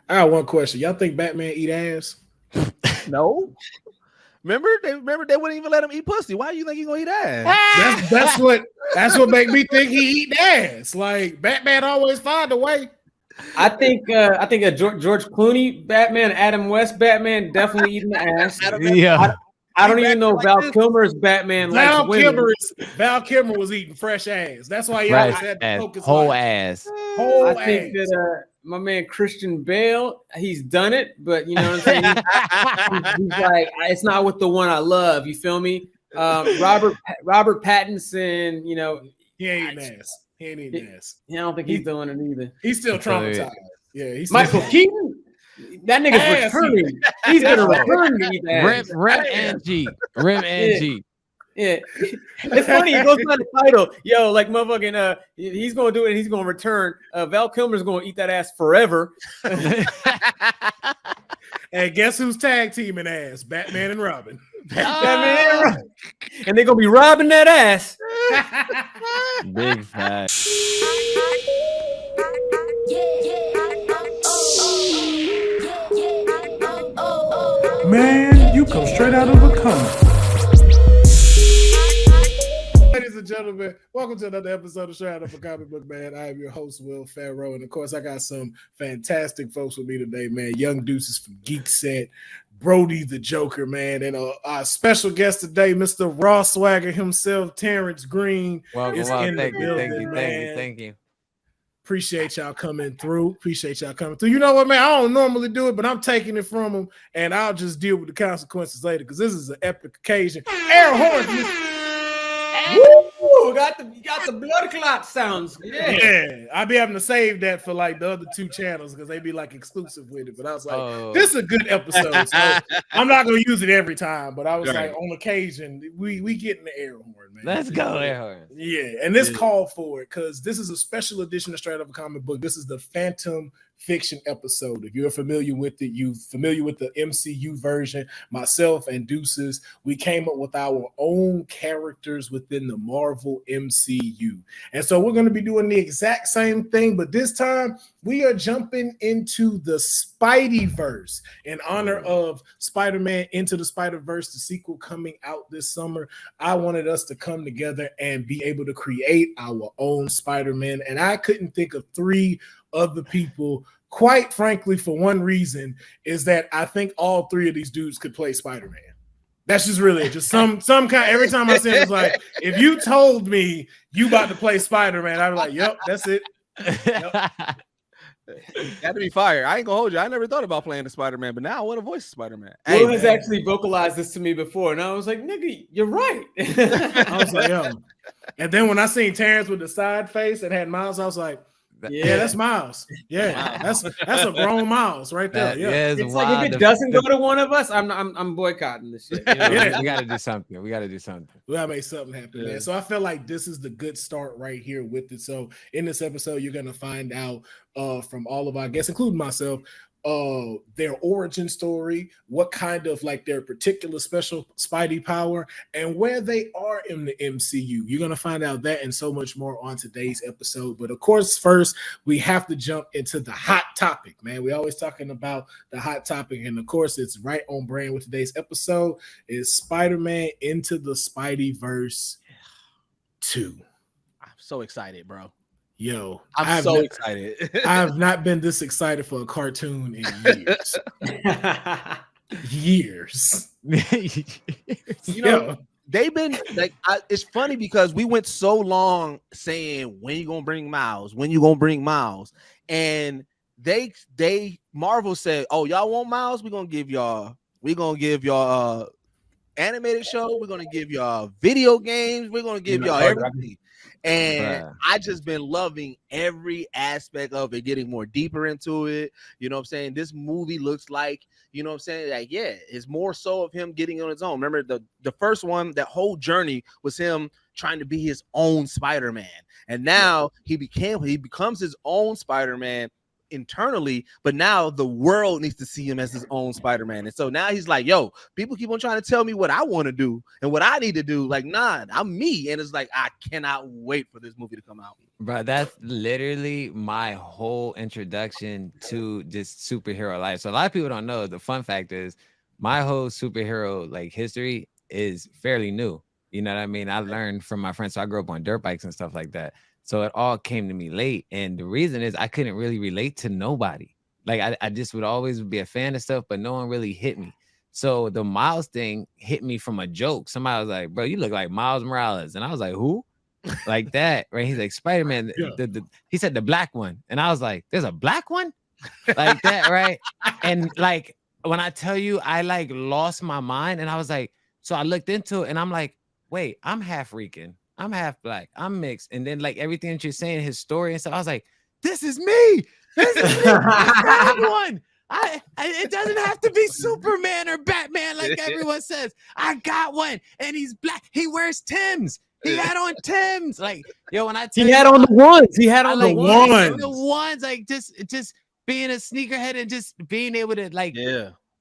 I got one question. Y'all think Batman eat ass? No. Remember they wouldn't even let him eat pussy. Why do you think he gonna eat ass? That's what make me think he eat ass. Like Batman always find a way. I think a George Clooney Batman, Adam West Batman definitely eating the ass. Yeah. I don't even know Val Kilmer's Batman. Val Kilmer was eating fresh ass. That's why he always had to focus whole on ass. Whole I think that my man Christian Bale, he's done it, but you know what I'm saying? he's like, it's not with the one I love. You feel me? Robert Pattinson, you know, he ain't eating ass. He ain't eating ass. I don't think he's doing it either. He's still traumatized. Yeah, he's Michael Keaton. That nigga's returning. He's gonna return to eat ass. Rim and G. Yeah, it's funny. He goes by the title, yo, like motherfucking. He's gonna do it. And he's gonna return. Val Kilmer's gonna eat that ass forever. And guess who's tag teaming ass? Batman and Robin. And they're gonna be robbing that ass. Big fat. Man, you come straight out of a comic. Ladies and gentlemen, welcome to another episode of Straight Out of a Comic Book, man. I am your host, Will Pharaoh, and of course, I got some fantastic folks with me today, man. Young Deuces from Geek Set, Broady the Joker, man, and our special guest today, Mr. Raw Swagger himself, Terrence Green. Welcome. Thank you. Appreciate y'all coming through. You know what, man? I don't normally do it, but I'm taking it from them, and I'll just deal with the consequences later because this is an epic occasion. Air horns. Woo! Got the blood clot sounds. Yeah. I'll be having to save that for like the other two channels because they be like exclusive with it. But I was like, this is a good episode. So I'm not gonna use it every time, but I was like, on occasion, we get in the air horn, man. Let's go, air horn. Yeah, and this called for it because this is a special edition of Straight Out of a Comic Book. This is the Fantom Fiction episode. If you're familiar with it, you're familiar with the MCU version. Myself and Deuces, we came up with our own characters within the Marvel MCU. And so we're going to be doing the exact same thing, but this time we are jumping into the Spiderverse in honor of Spider-Man Into the Spider-Verse, the sequel coming out this summer. I wanted us to come together and be able to create our own Spider-Man, and I couldn't think of three other people, quite frankly, for one reason, is that I think all three of these dudes could play Spider-Man. That's just really it. Just some kind. Every time I see it, it's like, if you told me you about to play Spider-Man, I'd be like, yep, that's it. Yep. Got to be fire. I ain't gonna hold you. I never thought about playing the Spider-Man, but now I want to voice Spider-Man. Will has actually vocalized this to me before, and I was like, nigga, you're right. I was like, yo. And then when I seen Terrence with the side face and had Miles, I was like, yeah, that's Miles. Yeah, that's a grown Miles right there. Yeah, it's like if it doesn't go to one of us, I'm boycotting this shit. You know? We gotta do something. We gotta make something happen, man. So I feel like this is the good start right here with it. So in this episode, you're gonna find out from all of our guests, including myself, their origin story, what kind of like their particular special Spidey power, and where they are in the MCU. You're going to find out that and so much more on today's episode. But of course, first, we have to jump into the hot topic, man. We're always talking about the hot topic. And of course, it's right on brand with today's episode is Spider-Man Into the Spiderverse 2. I'm so excited, bro. Yo, I'm so excited. I have not been this excited for a cartoon in years. You know, they've been like, it's funny because we went so long saying, when you gonna bring Miles? When you gonna bring Miles? And they Marvel said, oh, y'all want Miles? We're gonna give y'all animated show. We're gonna give y'all video games. We're gonna give y'all everything. And I just been loving every aspect of it, getting more deeper into it. You know what I'm saying? This movie looks like, you know what I'm saying? Like, yeah, it's more so of him getting on his own. Remember the first one, that whole journey was him trying to be his own Spider-Man. And now he becomes his own Spider-Man internally, but now the world needs to see him as his own Spider-Man. And so now he's like, yo, people keep on trying to tell me what I want to do and what I need to do. Like, nah, I'm me. And it's like, I cannot wait for this movie to come out. Bro, that's literally my whole introduction to just superhero life. So a lot of people don't know. The fun fact is my whole superhero like history is fairly new. You know what I mean? I learned from my friends. So I grew up on dirt bikes and stuff like that. So it all came to me late. And the reason is I couldn't really relate to nobody. Like I just would always be a fan of stuff, but no one really hit me. So the Miles thing hit me from a joke. Somebody was like, bro, you look like Miles Morales. And I was like, who? Like that, right? He's like, Spider-Man. Yeah. He said the black one. And I was like, there's a black one? Like that, right? And like, when I tell you, I like lost my mind. And I was like, so I looked into it and I'm like, wait, I'm half Rican. I'm half black. I'm mixed. And then like everything that you're saying, his story and stuff, I was like, this is me. This is me. That's one. It doesn't have to be Superman or Batman like everyone says. I got one. And he's black. He wears Timbs. He had on Timbs. Like, yo, when I tell he had on the ones. He had on the ones. The ones, like just being a sneakerhead and just being able to like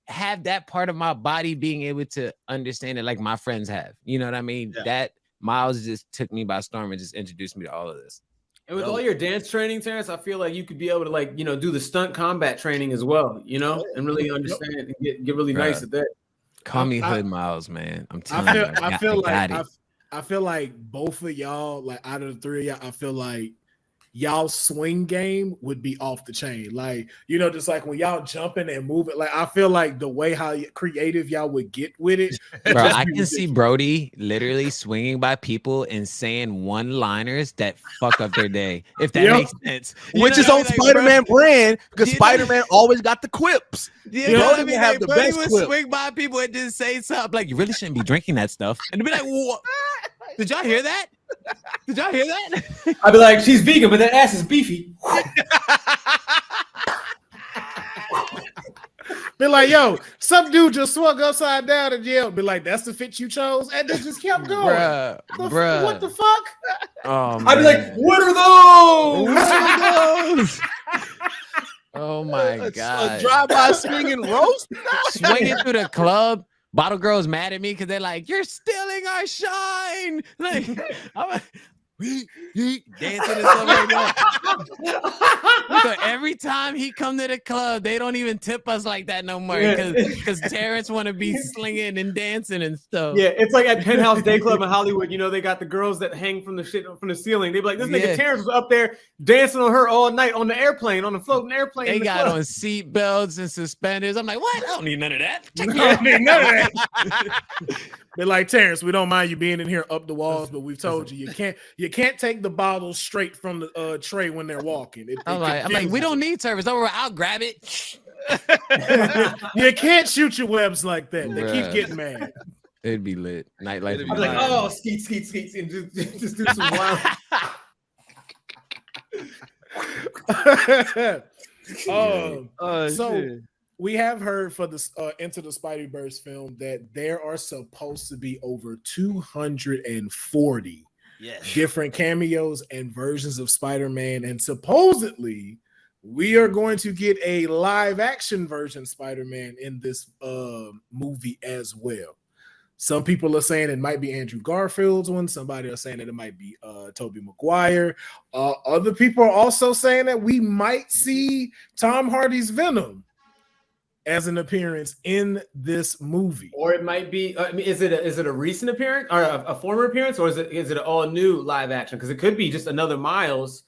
have that part of my body being able to understand it like my friends have. You know what I mean? Yeah. That Miles just took me by storm and just introduced me to all of this. And with all your dance training, Terrence, I feel like you could be able to like, you know, do the stunt combat training as well, you know, and really understand and get really nice at that. Call me Hood Miles, man. I'm telling you. I feel like both of y'all, like out of the three of y'all, I feel like y'all swing game would be off the chain. Like, you know, just like when y'all jumping and moving, like I feel like the way how creative y'all would get with it. Bro, I can see Broady literally swinging by people and saying one-liners that fuck up their day, if that makes sense. Which is on Spider-Man brand, because Spider-Man always got the quips. You know what I mean? Have the best would swing by people and just say something like, you really shouldn't be drinking that stuff. And they'd be like, what? Did y'all hear that? Did y'all hear that? I'd be like, she's vegan, but that ass is beefy. Be like, yo, some dude just swung upside down and yelled. Be like, that's the fit you chose, and they just kept going. Bruh. What the fuck? Oh, I'd be like, what are those? Oh my god! A drive-by swinging roast, swinging through the club. Bottle girls mad at me because they're like, "You're stealing our shine!" Like, I'm like, dancing and stuff like that. So every time he come to the club, they don't even tip us like that no more because Terrence want to be slinging and dancing and stuff. Yeah, it's like at Penthouse Day Club in Hollywood. You know, they got the girls that hang from the shit from the ceiling. They be like, this nigga Terrence was up there dancing on her all night on the airplane, on the floating airplane. They got on seat belts and suspenders. I'm like, what? I don't need none of that. I don't need none of that. They're like, Terrence, we don't mind you being in here up the walls, but we've told you you can't take the bottles straight from the tray when they're walking. I'm like, we don't need service. Don't worry, I'll grab it. You can't shoot your webs like that. They keep getting mad. It'd be lit. Nightlife. I'm like, oh, skeet, and just do some wild. So we have heard for this Into the Spiderverse film that there are supposed to be over 240 different cameos and versions of Spider-Man, and supposedly we are going to get a live action version Spider-Man in this movie as well. Some people are saying it might be Andrew Garfield's one. Somebody are saying that it might be Tobey Maguire. Other people are also saying that we might see Tom Hardy's Venom as an appearance in this movie, or it might be. I mean, is it a recent appearance or a former appearance, or is it an all new live action? Because it could be just another Miles.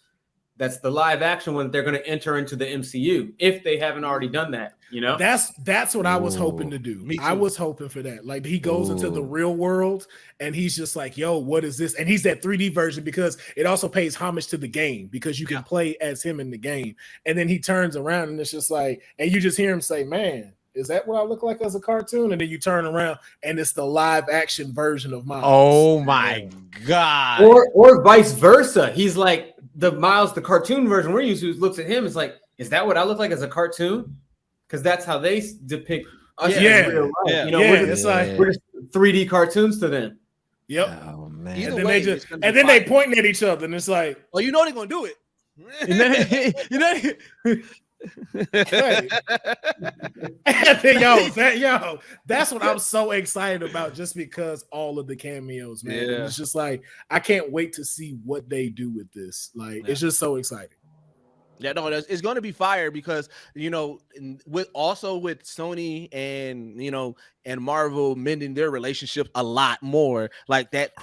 That's the live action one they're going to enter into the MCU if they haven't already done that. You know, that's what I was hoping to do. I was hoping for that. Like he goes into the real world and he's just like, yo, what is this? And he's that 3D version because it also pays homage to the game because you can play as him in the game. And then he turns around and it's just like, and you just hear him say, man, is that what I look like as a cartoon? And then you turn around and it's the live action version of Miles. Oh my God. Or vice versa. He's like the Miles, the cartoon version we're used to looks at him. It's like, is that what I look like as a cartoon? Because that's how they depict us in real life. Yeah. You know, we're just 3D cartoons to them. Yep. Oh man. And then they pointing at each other and it's like, well, you know they're gonna do it. That's what I'm so excited about, just because all of the cameos, man. And it's just like, I can't wait to see what they do with this. Like, it's just so exciting. Yeah, no, it's going to be fire because, you know, with Sony and, you know, and Marvel mending their relationship a lot more, like that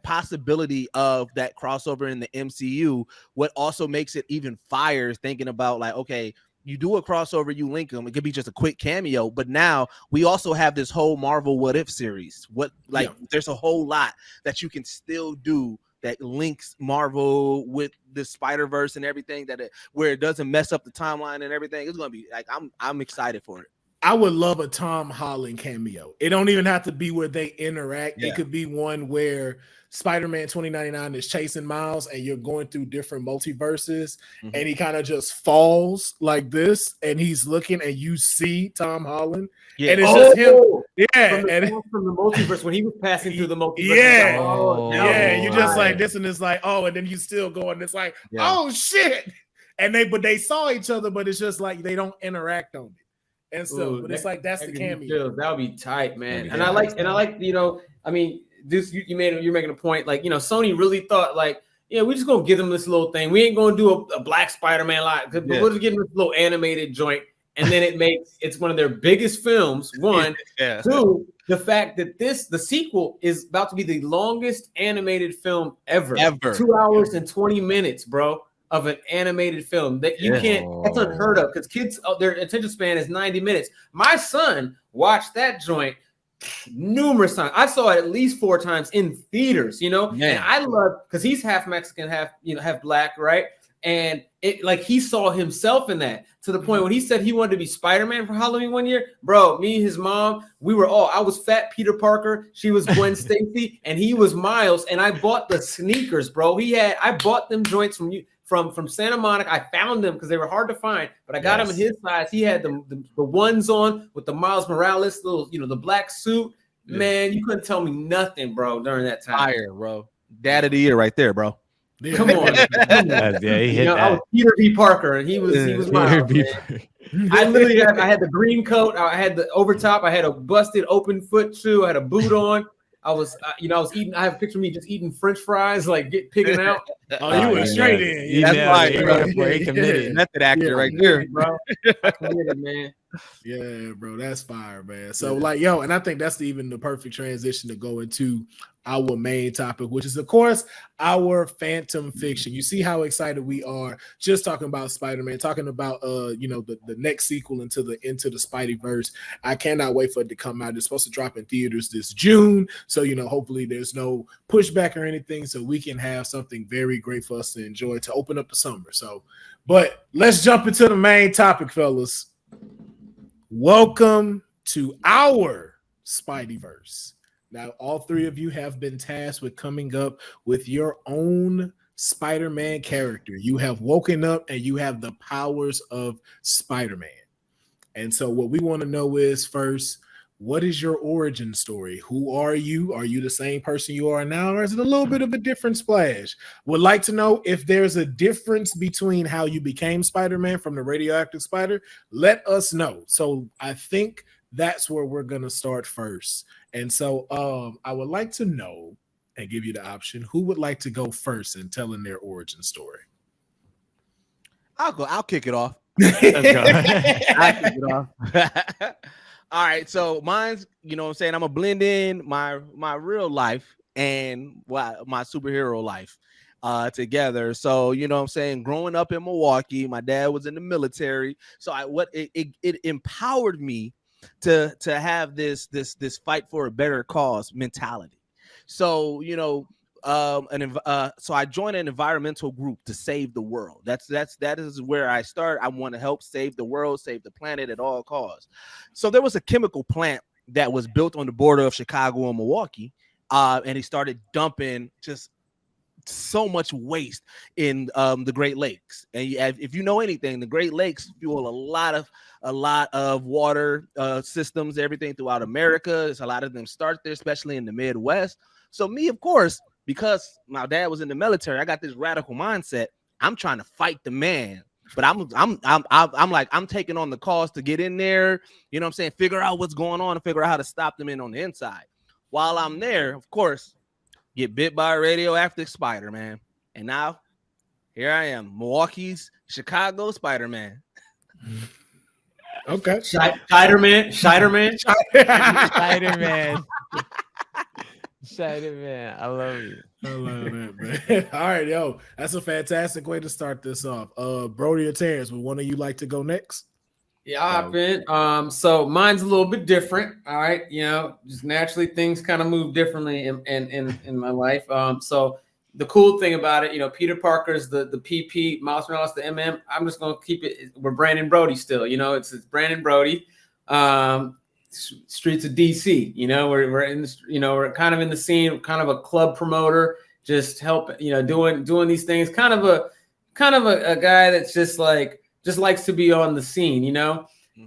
possibility of that crossover in the MCU, what also makes it even fire, thinking about like, okay, you do a crossover, you link them, it could be just a quick cameo, but now we also have this whole Marvel What If series. There's a whole lot that you can still do that links Marvel with the Spiderverse and everything, where it doesn't mess up the timeline and everything. It's gonna be like, I'm excited for it. I would love a Tom Holland cameo. It don't even have to be where they interact. Yeah. It could be one where Spider-Man 2099 is chasing Miles and you're going through different multiverses, and he kind of just falls like this and he's looking and you see Tom Holland. Yeah. And it's just him. Yeah. From the multiverse, when he was passing through the multiverse. Yeah. You just like this, and it's like, oh, and then you still going, it's like, oh shit. And they saw each other, but it's just like they don't interact on it. And so, but it's like, that's the cameo. That would be tight, man. And I like, you know, I mean, this you're making a point, like, you know, Sony really thought like, yeah, we're just gonna give them this little thing. We ain't gonna do a Black Spider-Man but we're just getting this little animated joint, and then it's one of their biggest films. One, two, the fact that the sequel is about to be the longest animated film ever. 2 hours and 20 minutes, bro. Of an animated film that you can't, that's unheard of, because kids, their attention span is 90 minutes. My son watched that joint numerous times. I saw it at least 4 times in theaters, you know. And I love, because he's half Mexican, half black, right? And it, like, he saw himself in that, to the point when he said he wanted to be Spider-Man for Halloween one year. Bro, me and his mom, I was fat Peter Parker, she was Gwen Stacy, and he was Miles. And I bought the sneakers, bro. I bought them joints from Santa Monica. I found them because they were hard to find, but I got them in his size. He had the ones on with the Miles Morales little, you know, the black suit. Man, you couldn't tell me nothing, bro, during that time. Fire, bro. Dad of the year right there, bro. Yeah. Come on. He hit that. I was Peter B. Parker, and he was Miles. I literally had the green coat. I had the overtop. I had a busted open foot shoe. I had a boot on. I was eating. I have a picture of me just eating French fries, like pigging out. You went straight in. That's right. He committed. Method actor right there, bro. Committed, man. Yeah, bro, that's fire, man. So like, yo, and I think that's even the perfect transition to go into our main topic, which is, of course, our Fantom Fiction. You see how excited we are just talking about Spider-Man, talking about you know, the next sequel into the Spiderverse. I cannot wait for it to come out. It's supposed to drop in theaters this June, so, you know, hopefully there's no pushback or anything, so we can have something very great for us to enjoy to open up the summer. So, but let's jump into the main topic, fellas. Welcome to our Spiderverse. Now, all 3 of you have been tasked with coming up with your own Spider-Man character. You have woken up and you have the powers of Spider-Man. And so what we want to know is, first, what is your origin story? Who are you? Are you the same person you are now, or is it a little bit of a different splash? Would like to know if there's a difference between how you became Spider-Man from the radioactive spider. Let us know. So I think that's where we're going to start first. And so I would like to know, and give you the option, who would like to go first in telling their origin story? I'll kick it off. Let's go. I'll kick it off. All right, so mine's, you know what I'm saying, I'm gonna blend in my real life and my superhero life together. So, you know what I'm saying, growing up in Milwaukee, my dad was in the military, so it empowered me to have this fight for a better cause mentality. So, you know, so I joined an environmental group to save the world. That is where I start. I want to help save the world, save the planet at all costs. So there was a chemical plant that was built on the border of Chicago and Milwaukee, and he started dumping just so much waste in the Great Lakes. And if you know anything, the Great Lakes fuel a lot of water systems, everything throughout America. There's a lot of them start there, especially in the Midwest. So me, of course, because my dad was in the military, I got this radical mindset. I'm trying to fight the man But I'm like, I'm taking on the cost to get in there, you know what I'm saying, figure out what's going on and figure out how to stop them in on the inside. While I'm there, of course, get bit by a radioactive spider, man. And now here I am, Milwaukee's Chicago Spider-Man. Okay. Spider-Man. Spider-Man. Spider-Man. I love you. I love that, man. All right, yo. That's a fantastic way to start this off. Broady or Terrence, would one of you like to go next? Yeah, I've been. So mine's a little bit different. All right, just naturally things kind of move differently in my life. So the cool thing about it, Peter Parker's the PP, Miles Morales the MM. I'm just gonna keep it. We're Brandon Broady still. It's Brandon Broady. Streets of DC. We're in we're kind of in the scene, kind of a club promoter, just help. Doing these things. Kind of a guy that's just likes to be on the scene,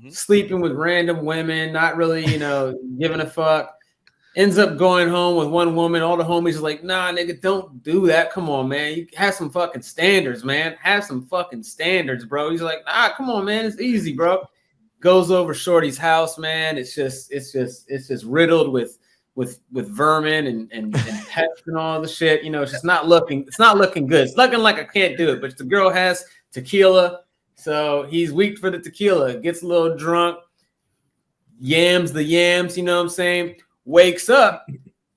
sleeping with random women, not really, giving a fuck. Ends up going home with one woman. All the homies are like, nah, nigga, don't do that. Come on, man. You have some fucking standards, man. Have some fucking standards, bro. He's like, nah, come on, man. It's easy, bro. Goes over Shorty's house, man. It's just riddled with vermin and pests and all the shit. It's just not looking good. It's looking like I can't do it, but the girl has tequila. So he's weak for the tequila, gets a little drunk, yams the yams, you know what I'm saying? Wakes up,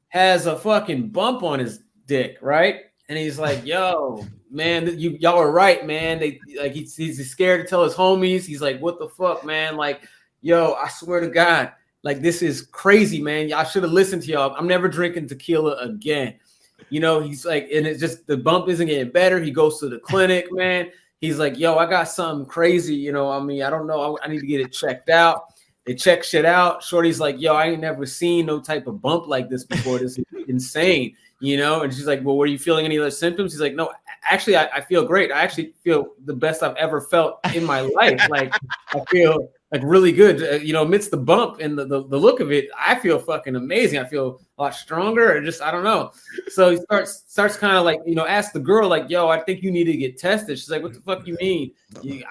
has a fucking bump on his dick, right? And he's like, yo, man, y'all are right, man. He's scared to tell his homies. He's like, what the fuck, man? Like, yo, I swear to God, like, this is crazy, man. Y'all should have listened to y'all. I'm never drinking tequila again. He's like, and it's just, the bump isn't getting better. He goes to the clinic, man. He's like, yo, I got something crazy. I don't know. I need to get it checked out. They check shit out. Shorty's like, yo, I ain't never seen no type of bump like this before. This is insane, And she's like, well, were you feeling any other symptoms? He's like, no, actually, I feel great. I actually feel the best I've ever felt in my life. Like, I feel like really good. Amidst the bump and the look of it, I feel fucking amazing. I feel a lot stronger, or just, I don't know. So he starts kind of like, ask the girl, like, yo, I think you need to get tested. She's like, what the fuck you mean?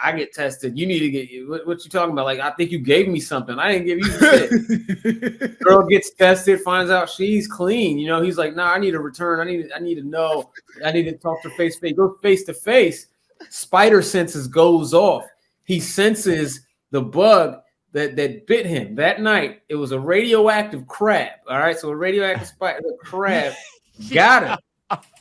I get tested. You need to get, what you talking about? Like, I think you gave me something. I didn't give you shit. Girl gets tested, finds out she's clean. He's like, nah, I need to return. I need to know. I need to talk to face to face. Go face to face. Spider senses goes off. He senses the bug that bit him that night. It was a radioactive crab. All right, so a radioactive spider, the crab got him.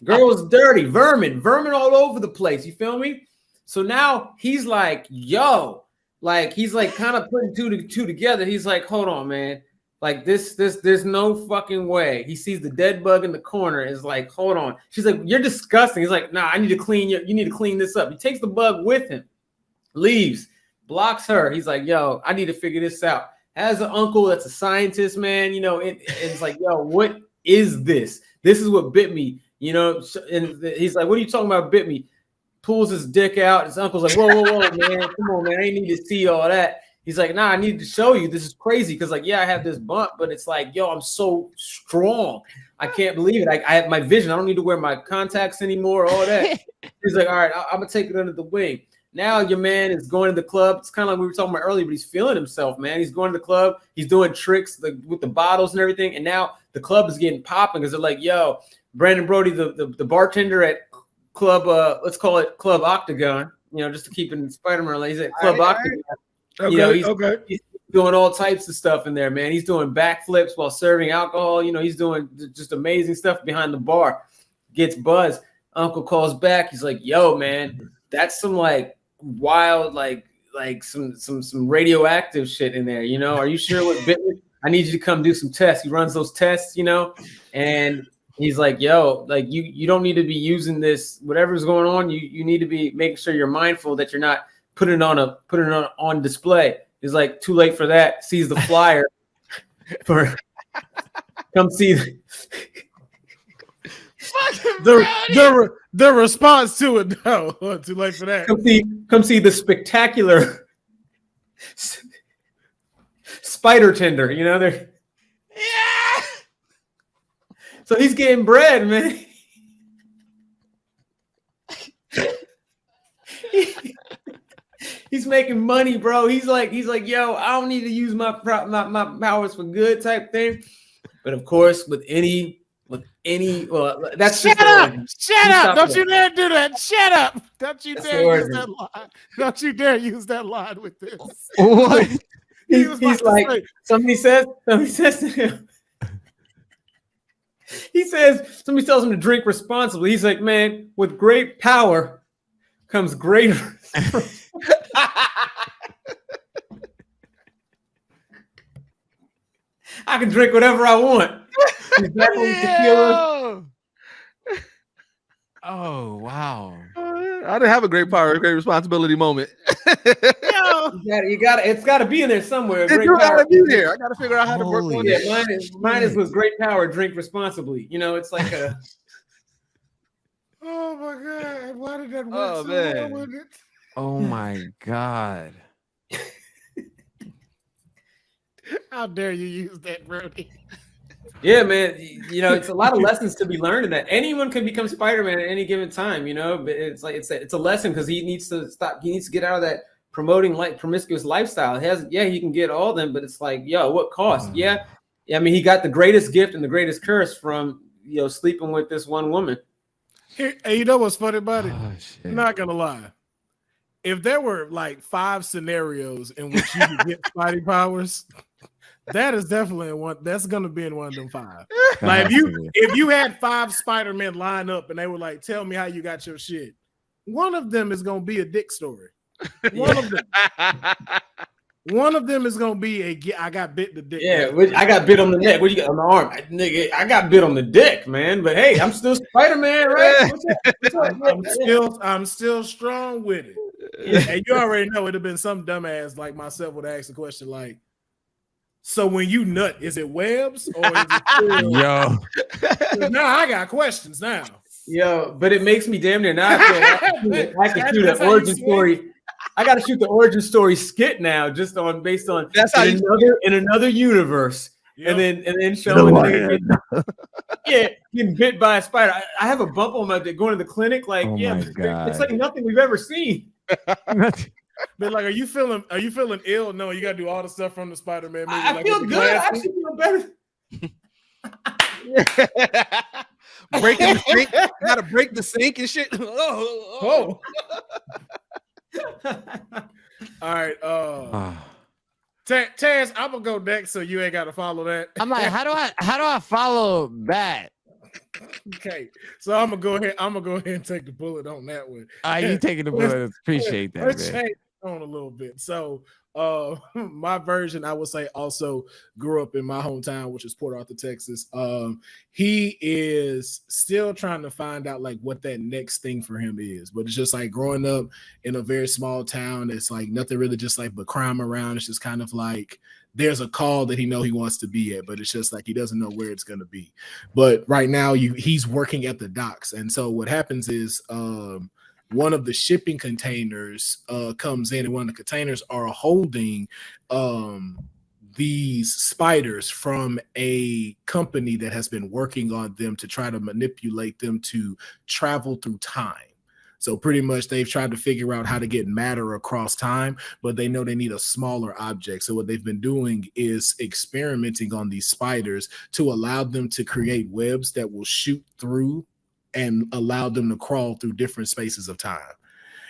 Girl was dirty, vermin all over the place. You feel me? So now he's like, yo, like he's like kind of putting two together. He's like, hold on, man. Like this, there's no fucking way. He sees the dead bug in the corner. Is like, hold on. She's like, you're disgusting. He's like, nah, I need to clean you. You need to clean this up. He takes the bug with him, leaves. Blocks her. He's like, yo, I need to figure this out. Has an uncle that's a scientist, man. It's like, yo, what is this? This is what bit me. And he's like, what are you talking about? Bit me. Pulls his dick out. His uncle's like, whoa, man, come on, man. I ain't need to see all that. He's like, nah, I need to show you. This is crazy because, like, yeah, I have this bump, but it's like, yo, I'm so strong. I can't believe it. I have my vision. I don't need to wear my contacts anymore. All that. He's like, all right, I'm gonna take it under the wing. Now your man is going to the club. It's kind of like we were talking about earlier, but he's feeling himself, man. He's going to the club. He's doing tricks with the bottles and everything. And now the club is getting popping because they're like, yo, Brandon Broady, the bartender at Club, let's call it Club Octagon, just to keep it in Spider-Man. He's at Club Octagon. Okay, he's doing all types of stuff in there, man. He's doing backflips while serving alcohol. He's doing just amazing stuff behind the bar. Gets buzzed. Uncle calls back. He's like, yo, man, that's some like wild, like some radioactive shit in there. Are you sure what bit me? I need you to come do some tests. He runs those tests, and he's like, yo, like you don't need to be using this, whatever's going on. You need to be making sure you're mindful that you're not putting it on display. He's like, too late for that. Sees the flyer for come see the response to it. No, too late for that. Come see the spectacular spider tender. They're Yeah. So he's getting bread, man. making money, bro. He's like, yo, I don't need to use my powers for good type thing. But of course, with any, well, that's Shut just the up! origin. Shut up! Don't you dare do that! Shut up! Don't you That's dare use that line! Don't you dare use that line with this! What? He's like, somebody says to him. He says, somebody tells him to drink responsibly. He's like, man, with great power comes great. I can drink whatever I want. He's back on tequila. Oh wow! I didn't have a great power, great responsibility moment. You got it's got to be in there somewhere. Great power be there. I got to figure out how to work on it. Yeah, mine is with great power, drink responsibly. You know, it's like a. Oh my God! Why did that work Oh, so man. well with it? Oh my God! How dare you use that, Broady? Yeah, man. You know, it's a lot of lessons to be learned in that. Anyone can become Spider-Man at any given time. You know, but it's like it's a lesson because he needs to stop. He needs to get out of that promoting like promiscuous lifestyle. He can get all of them, but it's like, yo, what cost? Yeah, I mean, he got the greatest gift and the greatest curse from sleeping with this one woman. Hey, you know what's funny about it? Oh, shit. I'm not gonna lie. If there were like 5 scenarios in which you could get Spidey powers, that is definitely one. That's gonna be in one of them 5. Like if you had 5 Spider-Men line up and they were like, "Tell me how you got your shit," one of them is gonna be a dick story. One of them is gonna be I got bit the dick. Yeah, I got bit on the neck. What you got on the arm? Nigga, I got bit on the dick, man. But hey, I'm still Spider-Man, right? I'm still strong with it. And you already know it'd have been some dumbass like myself would ask the question like, so when you nut, is it webs or is it still... Yo? Now I got questions now. Yo, but it makes me damn near not. I can shoot an origin story. I got to shoot the origin story skit now, just based on that's how in another universe, and then showing getting bit by a spider. I have a bump on my dick going to the clinic. Like, it's like nothing we've ever seen. But like, are you feeling ill? No, you gotta do all the stuff from the Spider-Man movie. I feel good. I actually feel better. Breaking the sink, gotta break the sink and shit. Oh. All right. Terrence, I'm gonna go next, so you ain't gotta follow that. I'm like, how do I follow that? Okay, so I'm gonna go ahead and take the bullet on that one. You taking the bullet? Appreciate that. Let's change on a little bit. So, my version, I would say, also grew up in my hometown, which is Port Arthur, Texas. He is still trying to find out like what that next thing for him is, but it's just like growing up in a very small town. It's like nothing really, just like but crime around. It's just kind of like there's a call that he wants to be at, but it's just like he doesn't know where it's going to be. But right now, he's working at the docks, and so what happens is one of the shipping containers comes in, and one of the containers are holding these spiders from a company that has been working on them to try to manipulate them to travel through time. So pretty much they've tried to figure out how to get matter across time, but they know they need a smaller object. So what they've been doing is experimenting on these spiders to allow them to create webs that will shoot through and allow them to crawl through different spaces of time.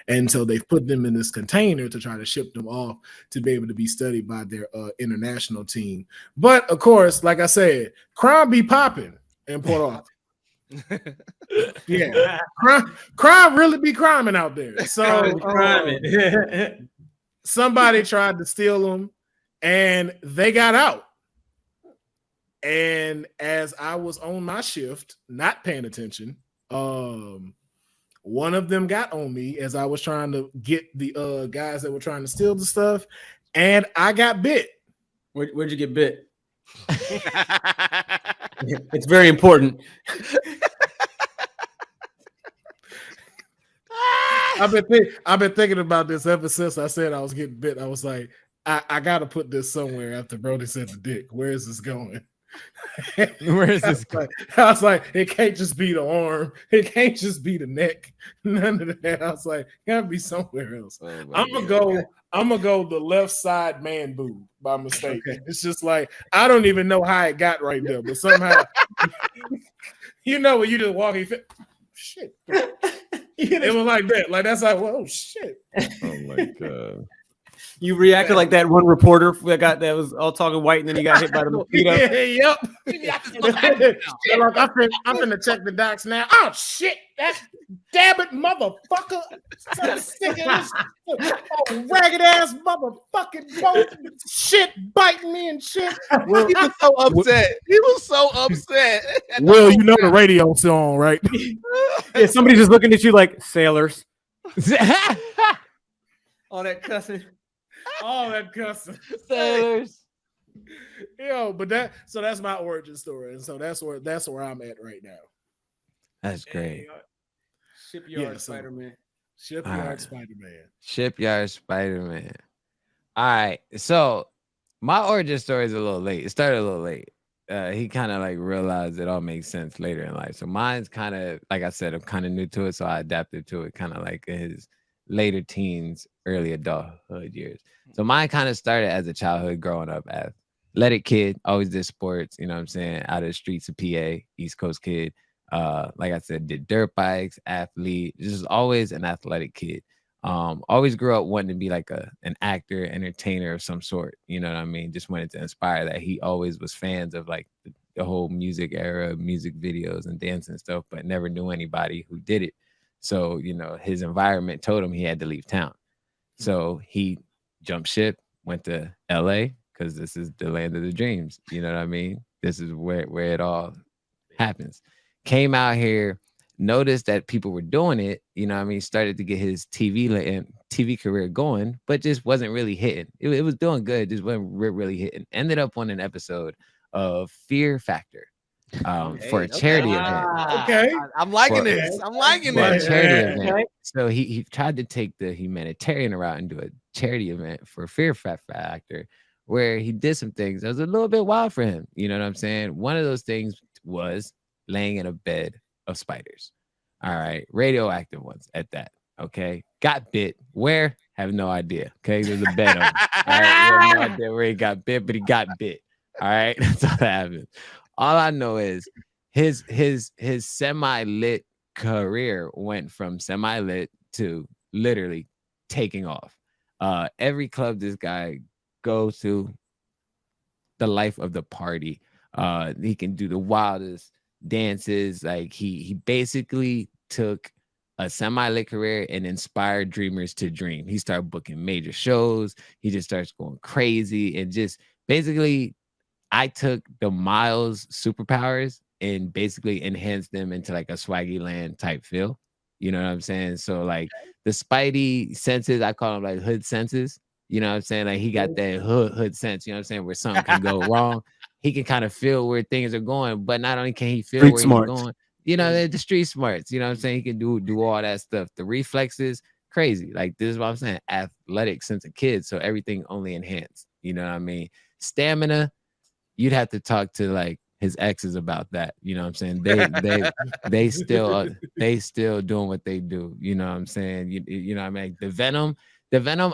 And so they've put them in this container to try to ship them off to be able to be studied by their international team. But of course, like I said, crime be popping in Port Arthur. Yeah, crime really be criming out there. So somebody tried to steal them and they got out. And as I was on my shift, not paying attention, one of them got on me as I was trying to get the guys that were trying to steal the stuff, and I got bit. Where'd you get bit? It's very important. I've been thinking about this ever since I said I was getting bit. I was like, I gotta put this somewhere after Broady said the dick. Where is this going? Where is this? I was like, it can't just be the arm. It can't just be the neck. None of that. I was like, it gotta be somewhere else. I'm gonna go the left side man boob by mistake. Okay. It's just like I don't even know how it got right there, but somehow you know when you just walk, shit. It was like that. Like that's like, well, oh shit. Oh my god. You reacted like that one reporter that was all talking white, and then he got hit by the mosquito. Yep. I'm gonna check the docs now. Oh shit! Damn it, motherfucker! Ragged ass motherfucking boat shit biting me and shit. Will, he was so upset. He was so upset. Will, you know the radio song, right? Yeah, somebody just looking at you like sailors. All that cussing. All that cussing. Sailors. Yo, but that's my origin story. And so that's where I'm at right now. That's great. Shipyard Spider-Man. Shipyard Spider-Man. Shipyard Spider-Man. All right. So my origin story is a little late. It started a little late. He kind of like realized it all makes sense later in life. So mine's kind of, like I said, I'm kind of new to it. So I adapted to it kind of like in his later teens, early adulthood years. So mine kind of started as a childhood growing up athletic kid, always did sports, you know what I'm saying, out of the streets of PA, East Coast kid. Like I said, did dirt bikes, athlete, just always an athletic kid. Always grew up wanting to be like an actor, entertainer of some sort, you know what I mean? Just wanted to inspire that. He always was fans of like the whole music era, music videos and dance and stuff, but never knew anybody who did it. So, you know, his environment told him he had to leave town. So he jumped ship, went to LA because this is the land of the dreams. You know what I mean? This is where it all happens. Came out here, noticed that people were doing it, you know what I mean? Started to get his TV career going, but just wasn't really hitting. It was doing good, just wasn't really hitting. Ended up on an episode of Fear Factor. For a charity event. Okay. I'm liking this. I'm liking this. A charity event. So he tried to take the humanitarian route and do a charity event for Fear Factor, where he did some things that was a little bit wild for him. You know what I'm saying? One of those things was laying in a bed of spiders. All right. Radioactive ones at that. Okay. Got bit. Where? Have no idea. Okay. There's a bed on him. All right. We have no idea where he got bit, but he got bit. All right. That's all that happened. All I know is his semi-lit career went from semi-lit to literally taking off. Every club this guy goes to, the life of the party. He can do the wildest dances. Like he basically took a semi-lit career and inspired dreamers to dream. He started booking major shows. He just starts going crazy and just basically I took the Miles superpowers and basically enhanced them into like a Swaggy Land type feel. You know what I'm saying? So like the Spidey senses, I call them like hood senses. You know what I'm saying? Like he got that hood sense, you know what I'm saying? Where something can go wrong. He can kind of feel where things are going, but not only can he feel where he's going, you know, the street smarts, you know what I'm saying? He can do all that stuff. The reflexes, crazy. Like this is what I'm saying. Athletic since a kid. So everything only enhanced. You know what I mean? Stamina. You'd have to talk to like his exes about that. You know what I'm saying? They still doing what they do. You know what I'm saying? You know what I mean? The Venom,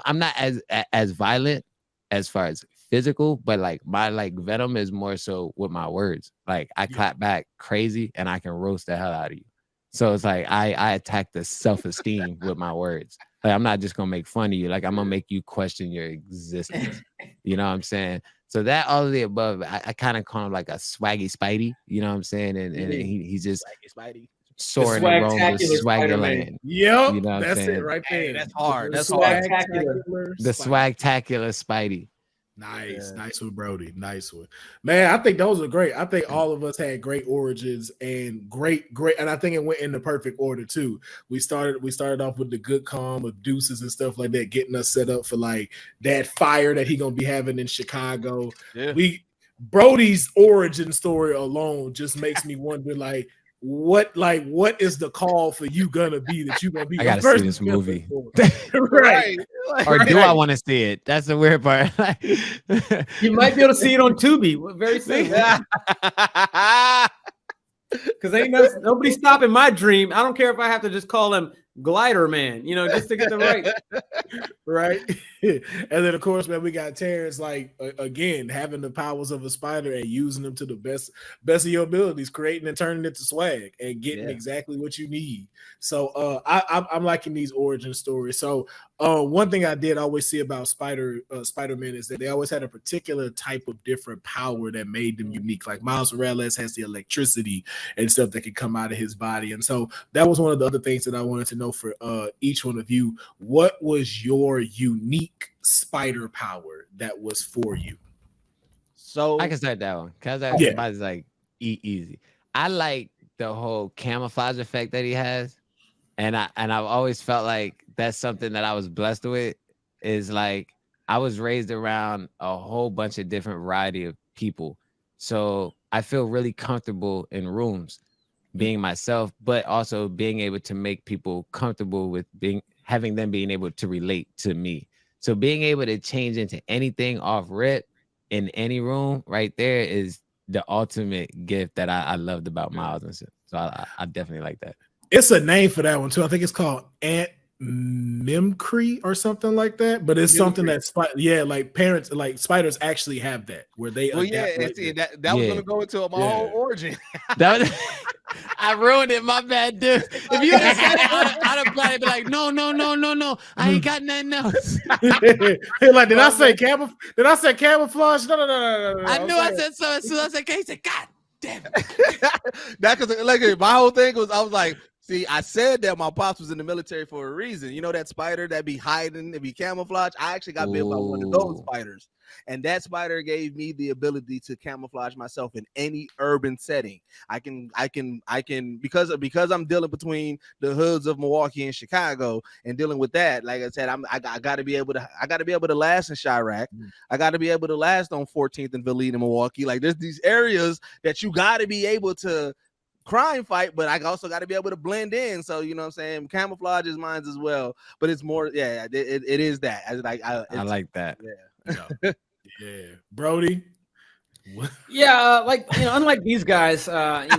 I'm not as violent as far as physical, but like my like Venom is more so with my words. Like I clap back crazy and I can roast the hell out of you. So it's like I attack the self-esteem with my words. Like I'm not just gonna make fun of you. Like I'm gonna make you question your existence. You know what I'm saying? So that all of the above, I kind of call him like a swaggy Spidey. You know what I'm saying? And he's just Spidey. soaring around the swagger land. Yep, you know what that's I'm saying? it right there. Hey, that's hard. That's hard. The swagtacular Spidey. Nice one, Broady. Nice one, man. I think those are great. I think all of us had great origins and great, and I think it went in the perfect order too. We started off with the good calm of Deuces and stuff like that, getting us set up for like that fire that he gonna be having in Chicago. Yeah. Brody's origin story alone just makes me wonder, like, what is the call for you gonna be that you're gonna be? I gotta see this movie. Right. Or do I want to see it? That's the weird part. You might be able to see it on Tubi very soon. Because ain't nobody stopping my dream. I don't care if I have to just call him Glider Man, just to get the right. And then of course, man, we got Terrence, like again, having the powers of a spider and using them to the best of your abilities, creating and turning it to swag and getting exactly what you need. So I'm liking these origin stories. So one thing I did always see about Spider-Man is that they always had a particular type of different power that made them unique. Like Miles Morales has the electricity and stuff that can come out of his body. And so that was one of the other things that I wanted to know for each one of you. What was your unique spider power that was for you? So I can start that one because everybody's like easy. I like the whole camouflage effect that he has, and I've always felt like that's something that I was blessed with. Is like I was raised around a whole bunch of different variety of people, so I feel really comfortable in rooms being myself, but also being able to make people comfortable with having them being able to relate to me. So being able to change into anything off rip in any room right there is the ultimate gift that I loved about Miles and shit. So I definitely like that. It's a name for that one too. I think it's called Ant Mimicry or something like that, but it's something that like parents, like spiders actually have that where they adapt. That was gonna go into my whole origin. I ruined it, my bad, dude. If you had said it, I'd have probably be like, no, I ain't got nothing else. Like, did I say camouflage? No. I knew I said so as soon as I said, he said, God damn it. That because like my whole thing was, I was like, see, I said that my pops was in the military for a reason. You know that spider that be hiding, that be camouflage? I actually got bit by one of those spiders. And that spider gave me the ability to camouflage myself in any urban setting. I can because I'm dealing between the hoods of Milwaukee and Chicago and dealing with that. Like I said, I got to be able to last in Chirac. I got to be able to last on 14th and Valide in Milwaukee. Like there's these areas that you got to be able to crime fight, but I also got to be able to blend in. So you know what I'm saying, camouflage is mine as well, but it's more it is that I like that. Yeah. Broady. Unlike these guys, mine's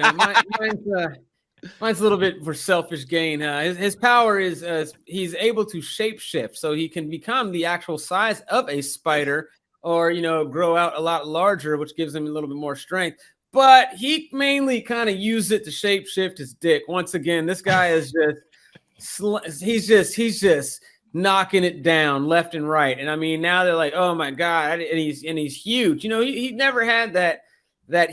a little bit for selfish gain. His power is he's able to shapeshift, so he can become the actual size of a spider, or grow out a lot larger, which gives him a little bit more strength. But he mainly kind of used it to shapeshift his dick. Once again, this guy is he's just knocking it down left and right. And I mean, now they're like, oh my God, and he's huge. He never had that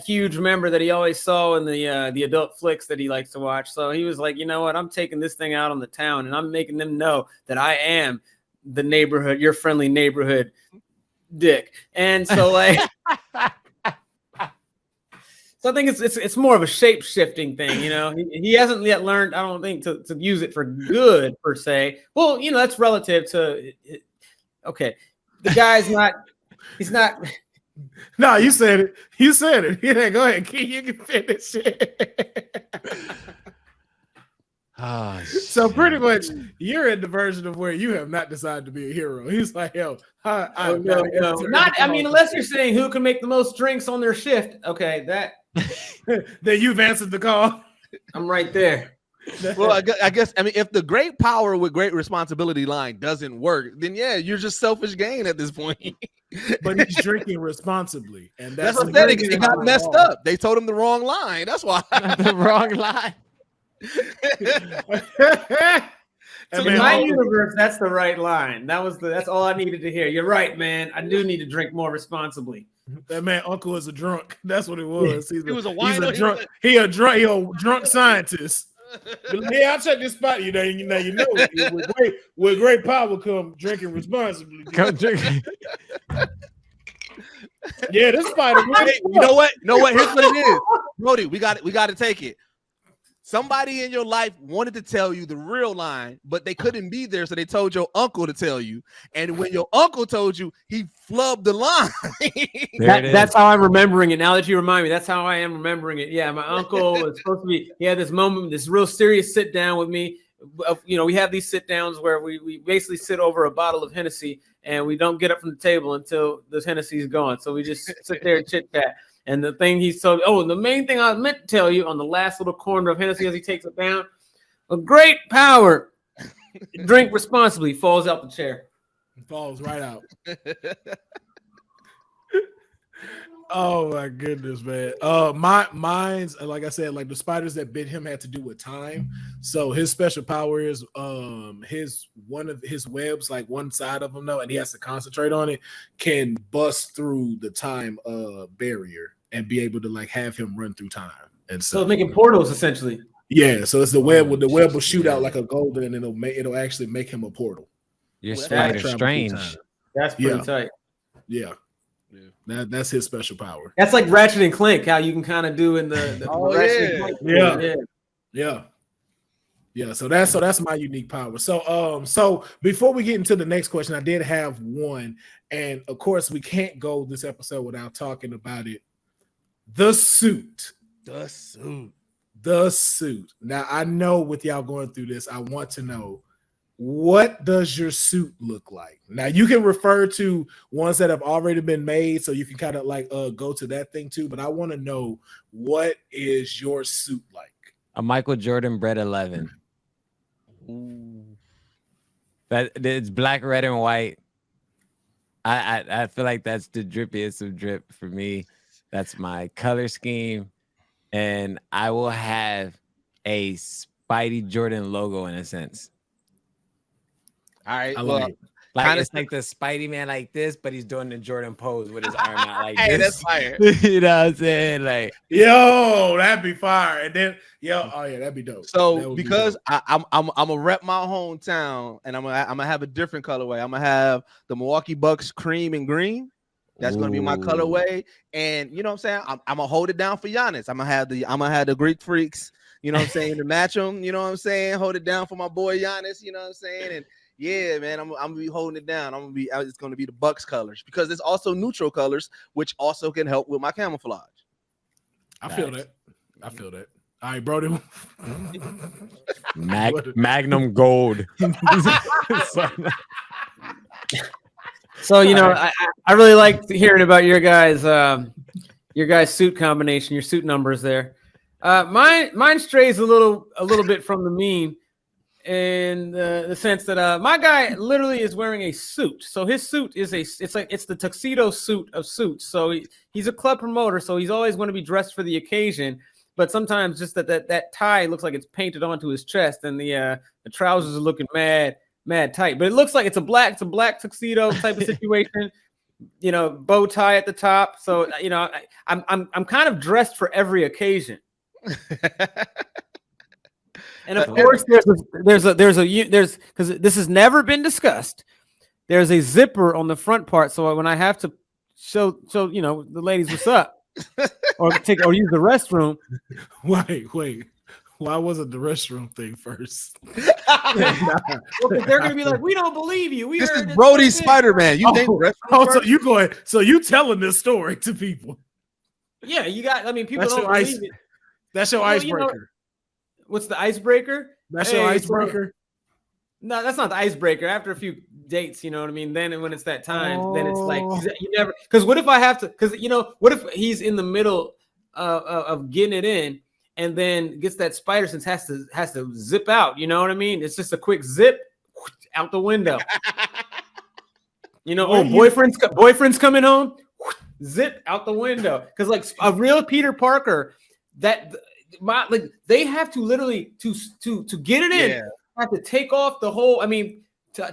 huge member that he always saw in the adult flicks that he likes to watch. So he was like, you know what, I'm taking this thing out on the town and I'm making them know that I am the neighborhood, your friendly neighborhood dick. And so like so I think it's more of a shape-shifting thing, He hasn't yet learned, I don't think, to use it for good per se. Well, that's relative to. Okay, the guy's he's not. No, you said it. Yeah, go ahead. You can finish it. Oh, so pretty much, you're in the version of where you have not decided to be a hero. He's like, yo, no. I mean, unless you're saying who can make the most drinks on their shift. Okay, that. Then you've answered the call. I'm right there. Well, I guess if the great power with great responsibility line doesn't work, then you're just selfish gain at this point. But he's drinking responsibly, and that's what I'm saying. It got messed up. They told him the wrong line. That's why. The wrong line. So in my universe, that's the right line. That's all I needed to hear. You're right, man. I do need to drink more responsibly. That man, uncle is a drunk. That's what it was. He was a wino. He's a drunk. He a drunk scientist. Yeah, I'll check this spot. You know. With great power come drinking responsibly. Come drinking. Yeah, this spider. You know what? Here's what it is, Broady. We got to take it. Somebody in your life wanted to tell you the real line, but they couldn't be there, so they told your uncle to tell you. And when your uncle told you, he flubbed the line. That's how I'm remembering it. Now that you remind me, that's how I am remembering it. Yeah, my uncle was supposed to be. He had this moment, this real serious sit down with me. You know, we have these sit downs where we basically sit over a bottle of Hennessy and we don't get up from the table until this Hennessy is gone. So we just sit there and chit chat. And the thing he told, the main thing I meant to tell you on the last little corner of Hennessy as he takes it down, a great power. Drink responsibly. Falls out the chair. Falls right out. Oh my goodness, man. Mine's like I said, like the spiders that bit him had to do with time. So his special power is one of his webs, like one side of them though, and he has to concentrate on it, can bust through the time barrier and be able to like have him run through time. And so making portals essentially. Yeah, so it's the web with the web will shoot out like a golden, and it'll actually make him a portal. You're Spider Strange. That's pretty tight. Yeah. That's his special power. That's like Ratchet and Clank, how you can kind of do in the Ratchet and Clank. Yeah. So that's my unique power. So before we get into the next question, I did have one, and of course we can't go this episode without talking about it. The suit. Now I know with y'all going through this, I want to know, what does your suit look like? Now you can refer to ones that have already been made, so you can kind of like go to that thing too. But I want to know, what is your suit like? A Michael Jordan Bred 11. That it's black, red, and white. I feel like that's the drippiest of drip for me. That's my color scheme, and I will have a Spidey Jordan logo in a sense. All right, like it's like the Spidey man like this, but he's doing the Jordan pose with his arm out like hey, this. That's fire. You know what I'm saying? Like, yo, that'd be fire. And then, that'd be dope. So because I'm gonna rep my hometown, and I'm gonna have a different colorway. I'm gonna have the Milwaukee Bucks cream and green. That's gonna be my colorway, and you know what I'm saying. I'm gonna hold it down for Giannis. I'm gonna have the Greek Freaks. You know what I'm saying, to match them. You know what I'm saying. Hold it down for my boy Giannis. You know what I'm saying. And yeah, man, I'm gonna be holding it down. It's gonna be the Bucks colors, because there's also neutral colors, which also can help with my camouflage. I feel that. All right, Broady. Magnum gold. So I really like hearing about your guys' suit combination, your suit numbers there. Mine strays a little bit from the mean, in the sense that my guy literally is wearing a suit. So his suit is it's the tuxedo suit of suits. So he's a club promoter, so he's always going to be dressed for the occasion. But sometimes just that tie looks like it's painted onto his chest, and the trousers are looking mad tight. But it looks like it's a black tuxedo type of situation. Bow tie at the top. So I'm kind of dressed for every occasion. And of course, there's because this has never been discussed. There's a zipper on the front part, so when I have to show the ladies what's up, or use the restroom. Wait. Why wasn't the restroom thing first? Well, they're gonna be like, we don't believe you. This is Broady Spider-Man. You think restroom? So you telling this story to people? Yeah, you got. I mean, people don't believe it. That's your icebreaker. What's the icebreaker? That's your icebreaker. No, that's not the icebreaker. After a few dates, you know what I mean? Then when it's that time, then it's like you never. Because what if I have to? Because what if he's in the middle of getting it in, and then gets that spider sense, has to zip out. You know what I mean? It's just a quick zip out the window. Boyfriend's coming home. Zip out the window. Because like a real Peter Parker, they have to literally to get it in. Yeah. Have to take off the whole. I mean,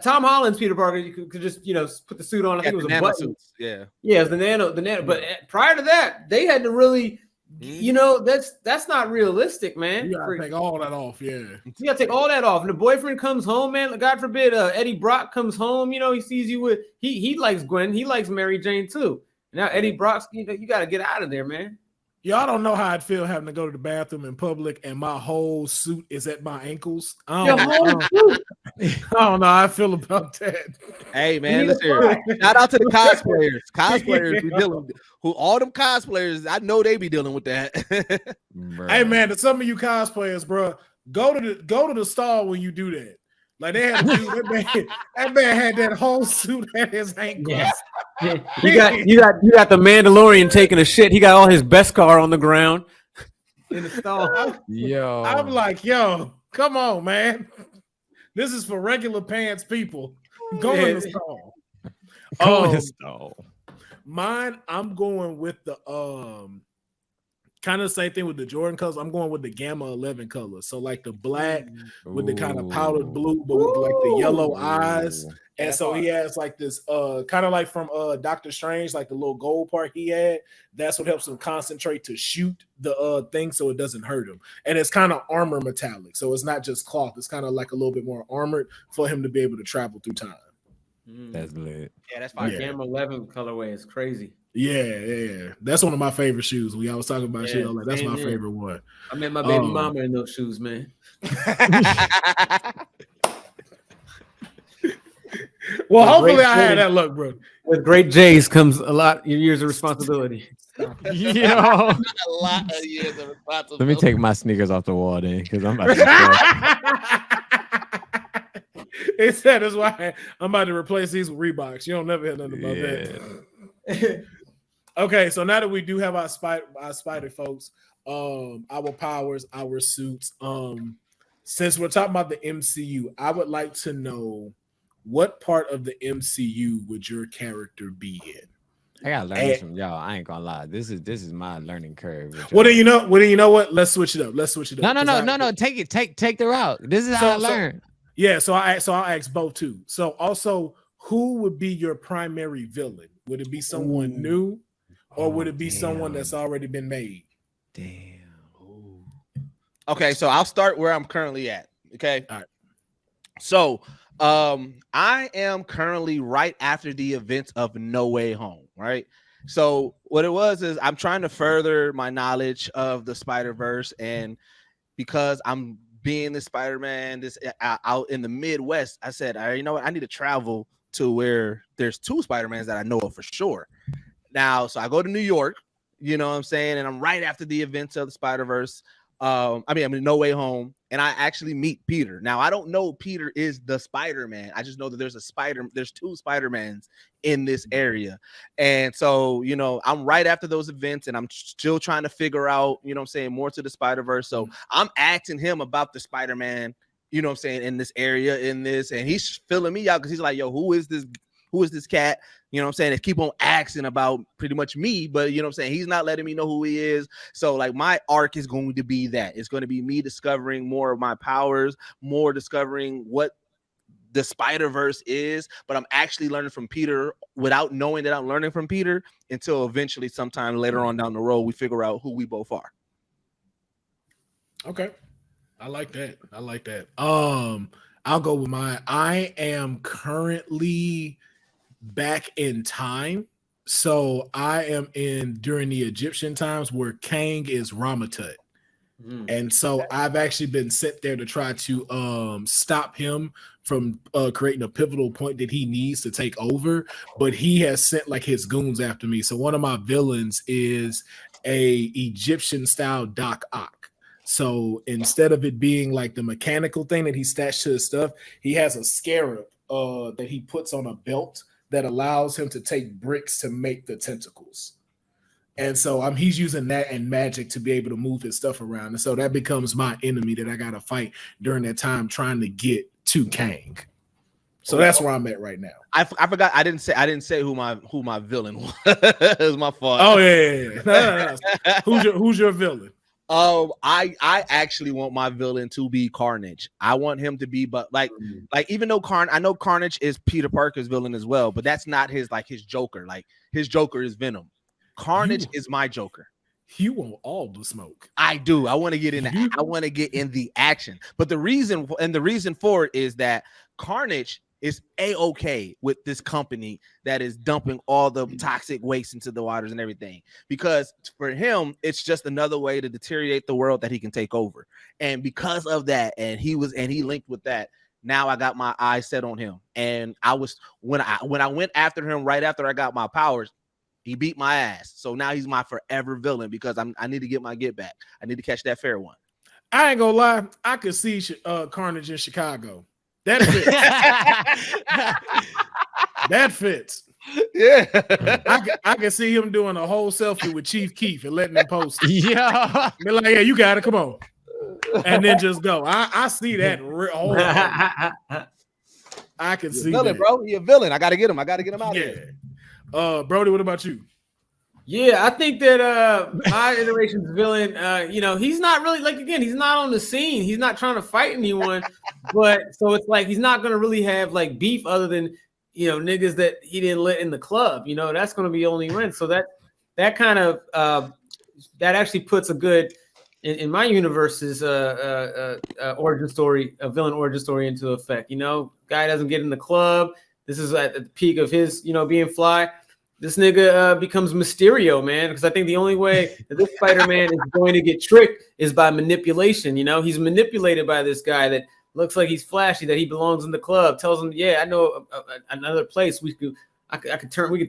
Tom Holland's Peter Parker, you could just put the suit on. I think it was a button. Suits. Yeah, it was the nano. But prior to that, they had to really, that's not realistic, man. You gotta take all that off. Yeah, you gotta take all that off. And the boyfriend comes home, man. God forbid, Eddie Brock comes home. He sees you with he likes Gwen. He likes Mary Jane too. Now Eddie Brock's, you got to get out of there, man. Y'all don't know how I'd feel having to go to the bathroom in public and my whole suit is at my ankles. I don't know how I feel about that. Hey man, listen. Shout out to the cosplayers. Cosplayers be dealing who all them cosplayers. I know they be dealing with that. Hey man, to some of you cosplayers, bro, go to the stall when you do that. Like they had to do that man had that whole suit at his ankles. Yes. You got the Mandalorian taking a shit. He got all his Beskar on the ground in the stall. I'm like, yo, come on, man. This is for regular pants people. Go in the stall. Go in the stall. Mine, I'm going with the kind of the same thing with the Jordan colors. I'm going with the Gamma 11 colors. So like the black with the kind of powdered blue, but with like the yellow eyes. And so he has like this kind of like from Doctor Strange, like the little gold part he had. That's what helps him concentrate to shoot the thing so it doesn't hurt him. And it's kind of armor metallic. So it's not just cloth. It's kind of like a little bit more armored for him to be able to travel through time. That's lit. Yeah, that's fine. Gamma 11 colorway is crazy. Yeah. That's one of my favorite shoes. We always talking about shoes. Like, that's my favorite one. I met my baby mama in those shoes, man. Well, hopefully I had that luck, bro. With great J's comes a lot of years of responsibility. Yo. A lot of years of responsibility. Let me take my sneakers off the wall then, because I'm about to It said that's why I'm about to replace these with Reeboks. You don't never hear nothing about that. Okay, so now that we do have our spider folks, our powers, our suits. Since we're talking about the MCU, I would like to know what part of the MCU would your character be in? I gotta learn this from y'all. I ain't gonna lie. This is my learning curve. Well, then you know what? Let's switch it up. No. Take the route. This is how I learn. So I'll ask both too. So also, who would be your primary villain? Would it be someone new, or would it be someone that's already been made? Damn. Okay, so I'll start where I'm currently at. Okay. All right. So I am currently right after the events of No Way Home, right? So what it was is I'm trying to further my knowledge of the Spiderverse, and because I'm being the Spider-Man this out in the Midwest, I said, you know what, I need to travel to where there's two Spider-Mans that I know of for sure. Now, so I go to New York, you know what I'm saying, and I'm right after the events of the Spider-Verse. I'm No Way Home, and I actually meet Peter. Now, I don't know Peter is the Spider-Man. I just know that there's two Spider-Mans in this area. And so, you know, I'm right after those events, and I'm still trying to figure out, you know what I'm saying, more to the Spider-Verse. So I'm asking him about the Spider-Man, you know what I'm saying, in this area, in this, and he's filling me out because he's like, yo, who is this cat? You know what I'm saying? They keep on asking about pretty much me, but you know what I'm saying? He's not letting me know who he is. So like my arc is going to be that. It's going to be me discovering more of my powers, more discovering what the Spider-Verse is, but I'm actually learning from Peter without knowing that I'm learning from Peter until eventually sometime later on down the road, we figure out who we both are. Okay. I like that. I'll go with mine. I am currently back in time. So I am during the Egyptian times where Kang is Ramatut. And so I've actually been sent there to try to stop him from creating a pivotal point that he needs to take over. But he has sent like his goons after me. So one of my villains is a Egyptian style Doc Ock. So instead of it being like the mechanical thing that he stashed to his stuff, he has a scarab that he puts on a belt that allows him to take bricks to make the tentacles. And so he's using that and magic to be able to move his stuff around. And so that becomes my enemy that I got to fight during that time trying to get to Kang. So that's where I'm at right now. I forgot. I didn't say who my villain was. It was my fault. Oh yeah. No. Who's your villain? I actually want my villain to be Carnage. I want him to be, but like even though I know Carnage is Peter Parker's villain as well, but that's not his Joker. Like his Joker is Venom. Carnage is my Joker. You want all the smoke. I do. I want to get in. I want to get in the action. But the reason for it is that Carnage is a-okay with this company that is dumping all the toxic waste into the waters and everything, because for him it's just another way to deteriorate the world that he can take over. And because of that, and he linked with that, now I got my eyes set on him. And I was when I went after him right after I got my powers, he beat my ass. So now he's my forever villain, because I need to get my get back. I need to catch that fair one. I ain't gonna lie, I could see Carnage in Chicago. That fits. That fits. Yeah. I can see him doing a whole selfie with Chief Keef and letting him post it. Yeah. Be like, yeah, you got it. Come on. And then just go. I see that. I can see villain, that. bro. He a villain. I gotta get him. Out of here. Broady, what about you? Yeah, I think that my iteration's villain, he's not really, like, again, he's not on the scene. He's not trying to fight anyone. But so it's like he's not gonna really have like beef other than niggas that he didn't let in the club. That's gonna be only win. So that kind of that actually puts a good in my universe's origin story, a villain origin story into effect. Guy doesn't get in the club. This is at the peak of his, being fly. This nigga becomes Mysterio, man, because I think the only way that this Spider-Man is going to get tricked is by manipulation. He's manipulated by this guy that looks like he's flashy, that he belongs in the club, tells him, yeah, I know another place we could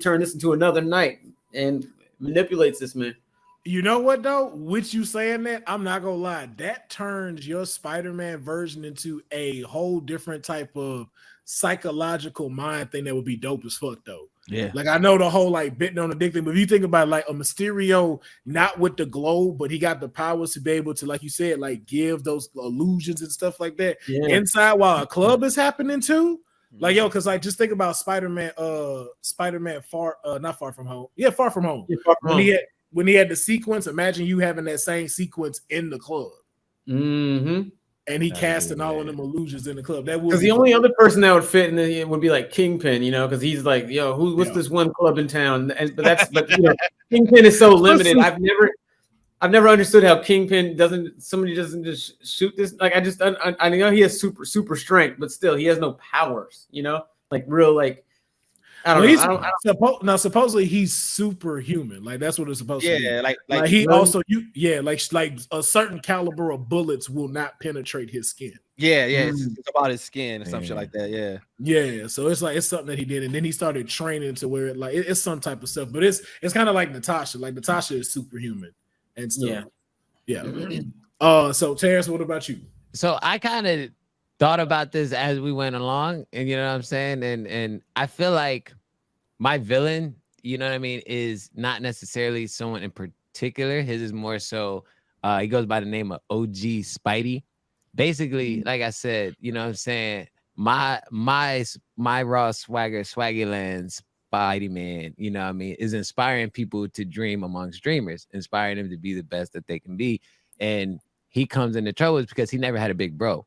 turn this into another night, and manipulates this man. You know what though? With you saying that, I'm not gonna lie, that turns your Spider-Man version into a whole different type of psychological mind thing that would be dope as fuck though. Yeah, like I know the whole like bitten on the dick thing, but if you think about like a Mysterio, not with the globe, but he got the powers to be able to, like you said, like give those illusions and stuff like that inside while a club is happening too. Like because like just think about Spider-Man, not Far From Home. Yeah, Far From Home. Yeah, when he had the sequence, imagine you having that same sequence in the club. Mm-hmm. And he casting all of them illusions in the club. That would because the only other person that would fit in it would be like Kingpin, because he's like, what's this one club in town? But Kingpin is so limited. I've never understood how Kingpin somebody doesn't just shoot this. Like I know he has super strength, but still he has no powers. Like real like. I don't know. Supposedly he's superhuman. Like that's what it's supposed to be. Yeah, like he also like a certain caliber of bullets will not penetrate his skin. Yeah, it's about his skin and some shit like that. Yeah. So it's like it's something that he did, and then he started training to where it's some type of stuff. But it's kind of like Natasha. Like Natasha is superhuman and stuff. Yeah. So Terrence, what about you? So I kind of thought about this as we went along, and you know what I'm saying, and I feel like my villain, you know what I mean, is not necessarily someone in particular. His is more so he goes by the name of OG Spidey. Basically, like I said, you know what I'm saying, my raw swaggyland Spidey man, you know what I mean, is inspiring people to dream amongst dreamers, inspiring them to be the best that they can be. And he comes into trouble because he never had a big bro.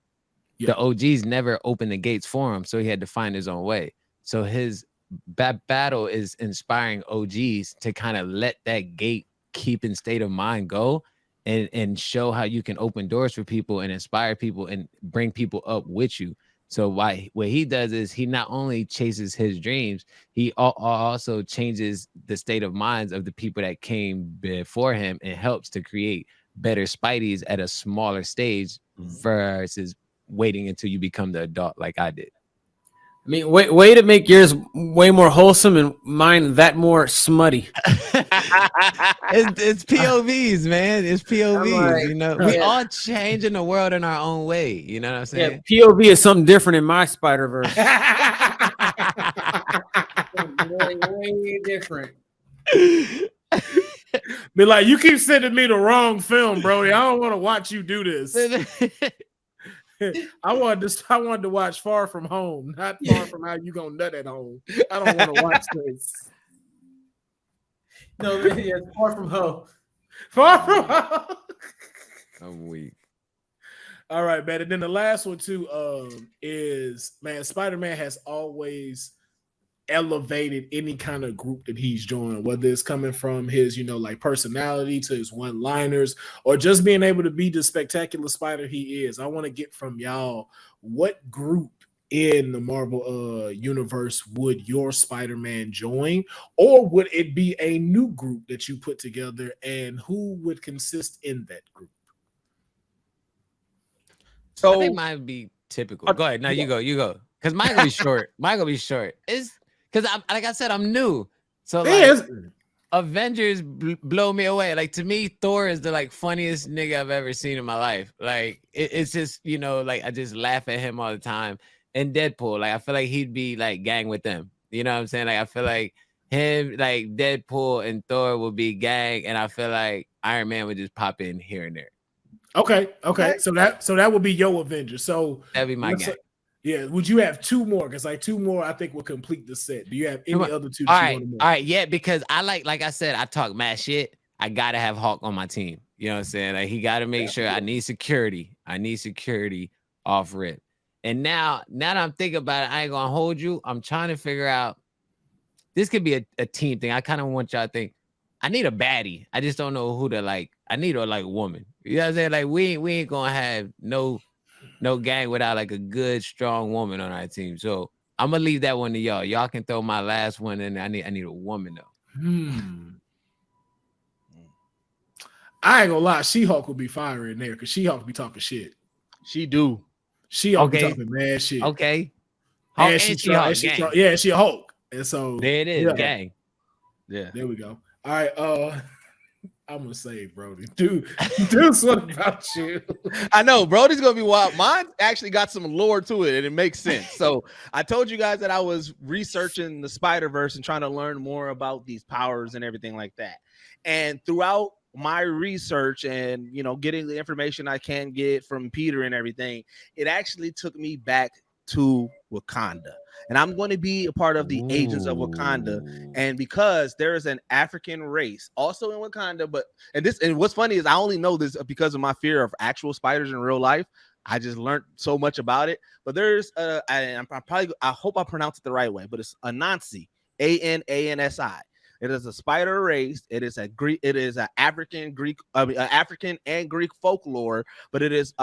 The OGs never opened the gates for him, so he had to find his own way. So his battle is inspiring OGs to kind of let that gate keeping state of mind go and show how you can open doors for people and inspire people and bring people up with you. So what he does is he not only chases his dreams, he also changes the state of minds of the people that came before him and helps to create better Spideys at a smaller stage versus waiting until you become the adult like I did. I mean, way to make yours way more wholesome and mine that more smutty. It's POVs, man. It's POVs. We all changing the world in our own way. You know what I'm saying? Yeah, POV is something different in my Spiderverse. way different. Be like, you keep sending me the wrong film, bro. I don't want to watch you do this. I wanted to watch Far From Home, not Far From How You Gonna Nut at Home. I don't want to watch this. No, it's Far From Home. Far From Home. I'm weak. All right, man. And then the last one too is, man, Spider-Man has always elevated any kind of group that he's joined, whether it's coming from his, like personality to his one-liners or just being able to be the spectacular spider he is. I want to get from y'all, what group in the Marvel universe would your Spider-Man join, or would it be a new group that you put together, and who would consist in that group? So I think mine would be typical. Go ahead. Now you go. Because mine gonna be short. Mine gonna be short. It's because I'm like I said, I'm new. So like Avengers blow me away. Like to me, Thor is the like funniest nigga I've ever seen in my life. Like it's just, you know, like I just laugh at him all the time. And Deadpool, like I feel like he'd be like gang with them. You know what I'm saying? Like I feel like him, like Deadpool and Thor will be gang, and I feel like Iron Man would just pop in here and there. Okay. So that would be your Avengers. So that'd be my gang. Yeah. Would you have two more? Because like two more, I think will complete the set. Do you have any other two? All right. Yeah, because I like I said, I talk mad shit. I gotta have Hawk on my team. You know what I'm saying? Like he gotta make sure I need security. I need security off rip. And now that I'm thinking about it, I ain't gonna hold you. I'm trying to figure out. This could be a team thing. I kind of want y'all to think. I need a baddie. I just don't know who to like. I need a like woman. You know what I'm saying? Like we ain't gonna have no gang without like a good strong woman on our team. So I'm gonna leave that one to y'all. Y'all can throw my last one in. I need a woman though. I ain't gonna lie. She-Hulk will be fire in there because She-Hulk be talking shit. She do. She-Hulk be talking mad shit. Okay. And she a Hulk. And so there it is, gang. Yeah. There we go. All right. I'm gonna say Broady. Dude, what about you? I know Brody's gonna be wild. Mine actually got some lore to it, and it makes sense. So I told you guys that I was researching the Spiderverse and trying to learn more about these powers and everything like that. And throughout my research and, you know, getting the information I can get from Peter and everything, it actually took me back to Wakanda. And I'm going to be a part of the Agents of Wakanda. And because there is an African race also in Wakanda, and what's funny is I only know this because of my fear of actual spiders in real life. I just learned so much about it. But there's I hope I pronounce it the right way, but it's Anansi, Anansi. It is a spider race. It is a Greek. It is an African and Greek folklore. But it is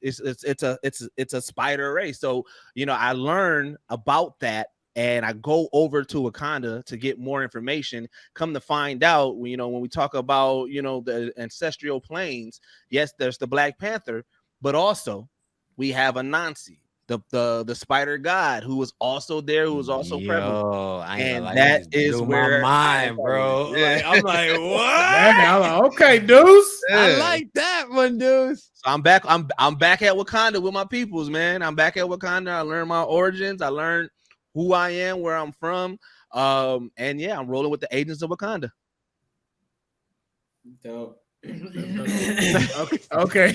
it's a spider race. So you know, I learn about that, and I go over to Wakanda to get more information. Come to find out, you know, when we talk about, you know, the ancestral planes, yes, there's the Black Panther, but also we have Anansi, the spider god, who was also there, who was also prevalent. And that is where my mind, bro. Like, I'm like, what? I'm like, okay, Deuce. Yeah. I like that one, Deuce. So I'm back. I'm back at Wakanda with my peoples, man. I'm back at Wakanda. I learned my origins. I learned who I am, where I'm from. And yeah, I'm rolling with the Agents of Wakanda. Dope. Okay.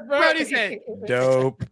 Broady said, dope.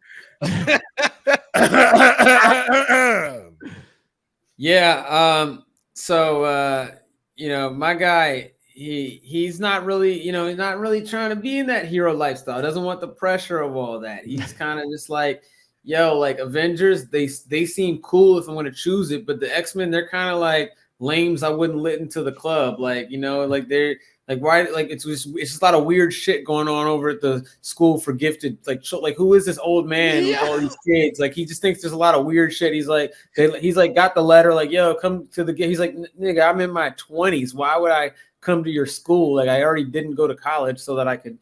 Yeah. So you know, my guy, he's not really, you know, he's not really trying to be in that hero lifestyle. Doesn't want the pressure of all that. He's kind of just like, yo, like Avengers, they seem cool if I'm going to choose it, but the X-Men, they're kind of like lames I wouldn't let into the club. Like, you know, like they're like, why? Like it's just a lot of weird shit going on over at the school for gifted. Like who is this old man with all these kids? Like he just thinks there's a lot of weird shit. He's like got the letter. Like, yo, come to the. He's like, nigga, I'm in my 20s. Why would I come to your school? Like I already didn't go to college so that I could,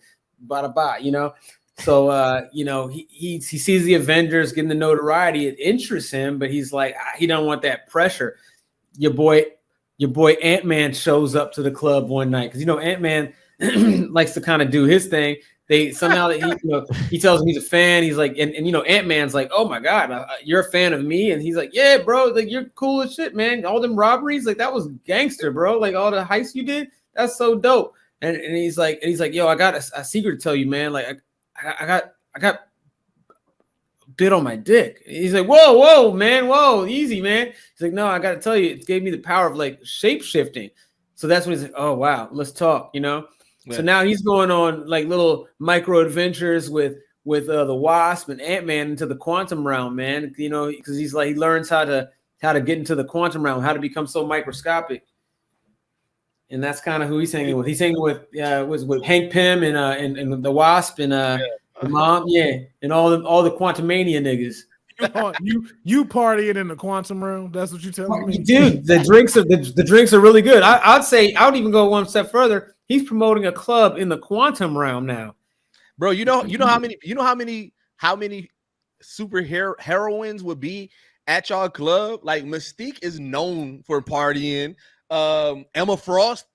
you know. So you know, he sees the Avengers getting the notoriety. It interests him, but he's like, he don't want that pressure. Your boy Ant-Man shows up to the club one night because, you know, Ant-Man likes to kind of do his thing. He tells him he's a fan. He's like, and you know, Ant-Man's like, oh my God, you're a fan of me. And he's like, yeah, bro, like you're cool as shit, man. All them robberies, like that was gangster, bro. Like all the heists you did, that's so dope. And he's like, yo, I got a secret to tell you, man. Like I got bit on my dick. He's like, whoa, man, whoa, easy, man. He's like, no, I got to tell you, it gave me the power of like shape shifting. So that's when he's like, oh wow, let's talk, you know. Yeah. So now he's going on like little micro adventures with the Wasp and Ant-Man into the quantum realm, man. You know, because he's like, he learns how to get into the quantum realm, how to become so microscopic. And that's kind of who he's hanging with. He's hanging with Hank Pym and the Wasp and the Mom, and all the Quantumania niggas. You partying in the quantum realm? That's what you telling me, dude. The drinks are really good. I'd say I would even go one step further. He's promoting a club in the quantum realm now, bro. You know how many super heroines would be at y'all club? Like Mystique is known for partying. Emma Frost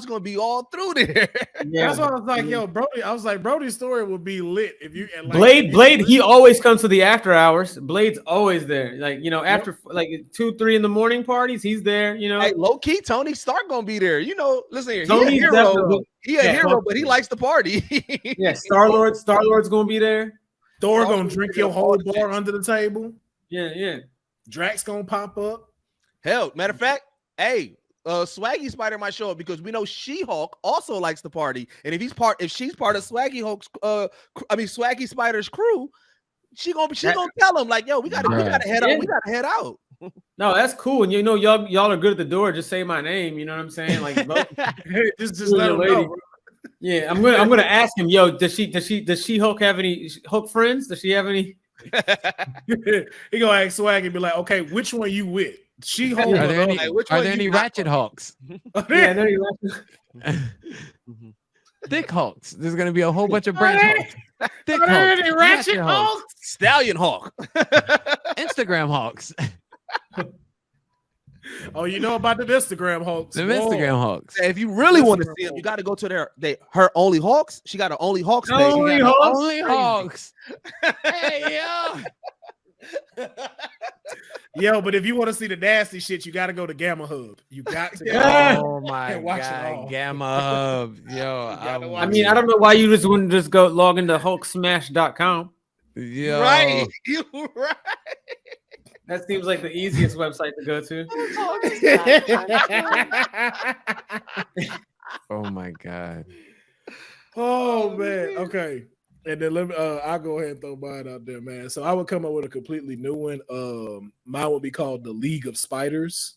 gonna be all through there. Yeah, that's why I was like, yo, Broady. I was like, Brody's story would be lit if you and like, Blade. He always comes to the after hours. Blade's always there. Like, you know, after like 2-3 in the morning parties, he's there. You know, hey, low key, Tony Stark gonna be there. You know, listen here, Tony's he a hero. He a hero, but he likes to party. Yeah, Star-Lord's gonna be there. Thor gonna drink your whole bar under the table. Yeah. Drax gonna pop up. Hell, matter of fact, hey. Swaggy Spider might show up because we know She-Hulk also likes to party, and if she's part of Swaggy Hulk's, Swaggy Spider's crew, she gonna tell him like, yo, we gotta head out. We gotta head out. No, that's cool, and you know y'all are good at the door. Just say my name. You know what I'm saying? Like, just let him know. Yeah, I'm gonna ask him. Yo, does She-Hulk have any Hulk friends? Does she have any? He gonna ask Swaggy and be like, okay, which one you with? She-Hulk. Are there any Ratchet Hawks? Yeah, there you go. Thick Hawks. There's gonna be a whole bunch of branch Hawks. Thick Hawks. Any Ratchet Hawks? Stallion Hawk. Instagram Hawks. Oh, you know about the Instagram Hawks. The Instagram Hawks. If you really want to see them, you got to go to her Only Hawks. She got an Only Hawks page. Only Hawks. Hey, yo. Yo, but if you want to see the nasty shit, you got to go to Gamma Hub. You got to. Oh my god, Gamma Hub. Yo, I mean, I don't know why you just wouldn't just go log into HulkSmash.com. Yo. Right, you right. That seems like the easiest website to go to. Oh my god. Oh man. Okay. And then let me I'll go ahead and throw mine out there, man. So I would come up with a completely new one. Mine would be called the League of Spiders.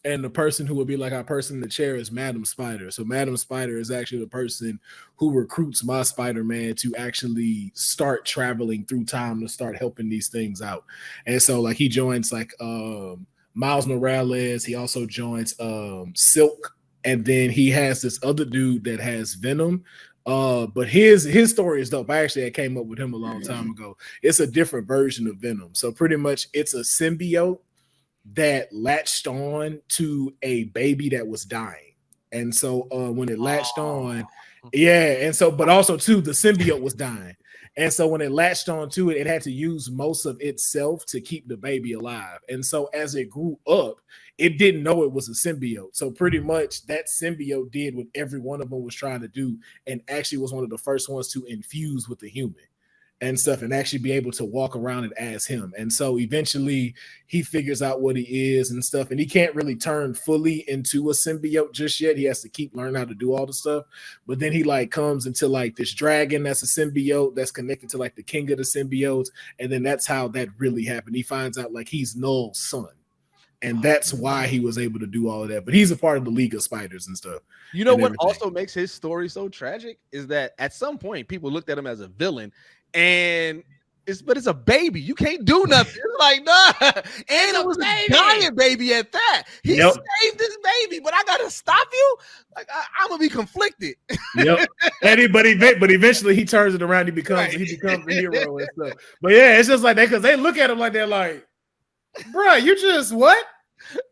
And the person who would be like our person in the chair is Madam Spider. So Madam Spider is actually the person who recruits my Spider-Man to actually start traveling through time to start helping these things out. And so like he joins like Miles Morales. He also joins Silk. And then he has this other dude that has Venom. But his story is dope. I came up with him a long time ago. It's a different version of Venom. So pretty much it's a symbiote that latched on to a baby that was dying. And so when it latched on, but also too, the symbiote was dying. And so when it latched on to it, it had to use most of itself to keep the baby alive. And so as it grew up, it didn't know it was a symbiote. So pretty much that symbiote did what every one of them was trying to do, and actually was one of the first ones to infuse with the human and stuff and actually be able to walk around it as him. And so eventually he figures out what he is and stuff, and he can't really turn fully into a symbiote just yet. He has to keep learning how to do all the stuff. But then he like comes into like this dragon that's a symbiote that's connected to like the king of the symbiotes. And then that's how that really happened. He finds out like he's Null's son. And that's why he was able to do all of that. But he's a part of the League of Spiders and stuff. You know what also makes his story so tragic is that at some point people looked at him as a villain, and it's a baby. You can't do nothing. It's like, nah. And it was a giant baby at that. He saved this baby, but I gotta stop you. Like I'm gonna be conflicted. Yep. But eventually he turns it around. He becomes a hero and stuff. But yeah, it's just like that because they look at him like they're like, bruh, you just what?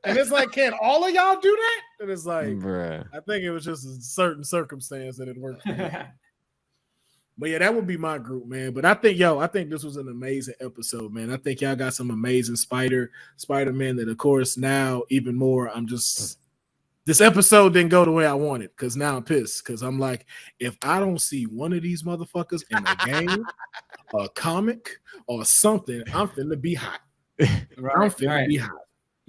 And it's like, can all of y'all do that? And it's like, bruh. I think it was just a certain circumstance that it worked for me. But yeah, that would be my group, man. But I think this was an amazing episode, man. I think y'all got some amazing Spider-Man that, of course, now even more, this episode didn't go the way I wanted because now I'm pissed because I'm like, if I don't see one of these motherfuckers in a game, a comic, or something, I'm finna be hot. I'm finna be hot.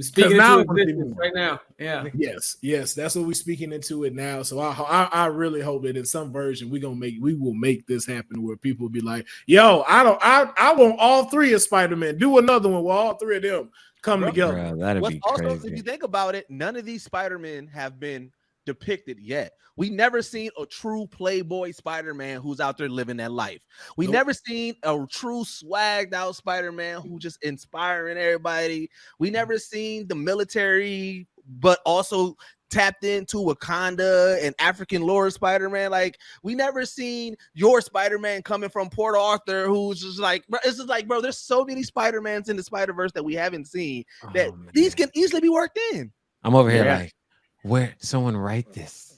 Speaking into existence right now. Yeah. Yes. That's what we're speaking into it now. So I really hope that in some version we will make this happen where people will be like, yo, I want all three of Spider-Man. Do another one where all three of them come together. Bro, that'd be crazy. Also, if you think about it, none of these Spider-Men have been depicted yet. We never seen a true playboy Spider-Man who's out there living that life. We never seen a true swagged out Spider-Man who just inspiring everybody. We never seen the military, but also tapped into Wakanda and African lore Spider-Man. Like, we never seen your Spider-Man coming from Port Arthur, who's just like, it's just like, bro, there's so many Spider-Mans in the Spider-Verse that we haven't seen that these can easily be worked in. I'm over here like, where someone write this?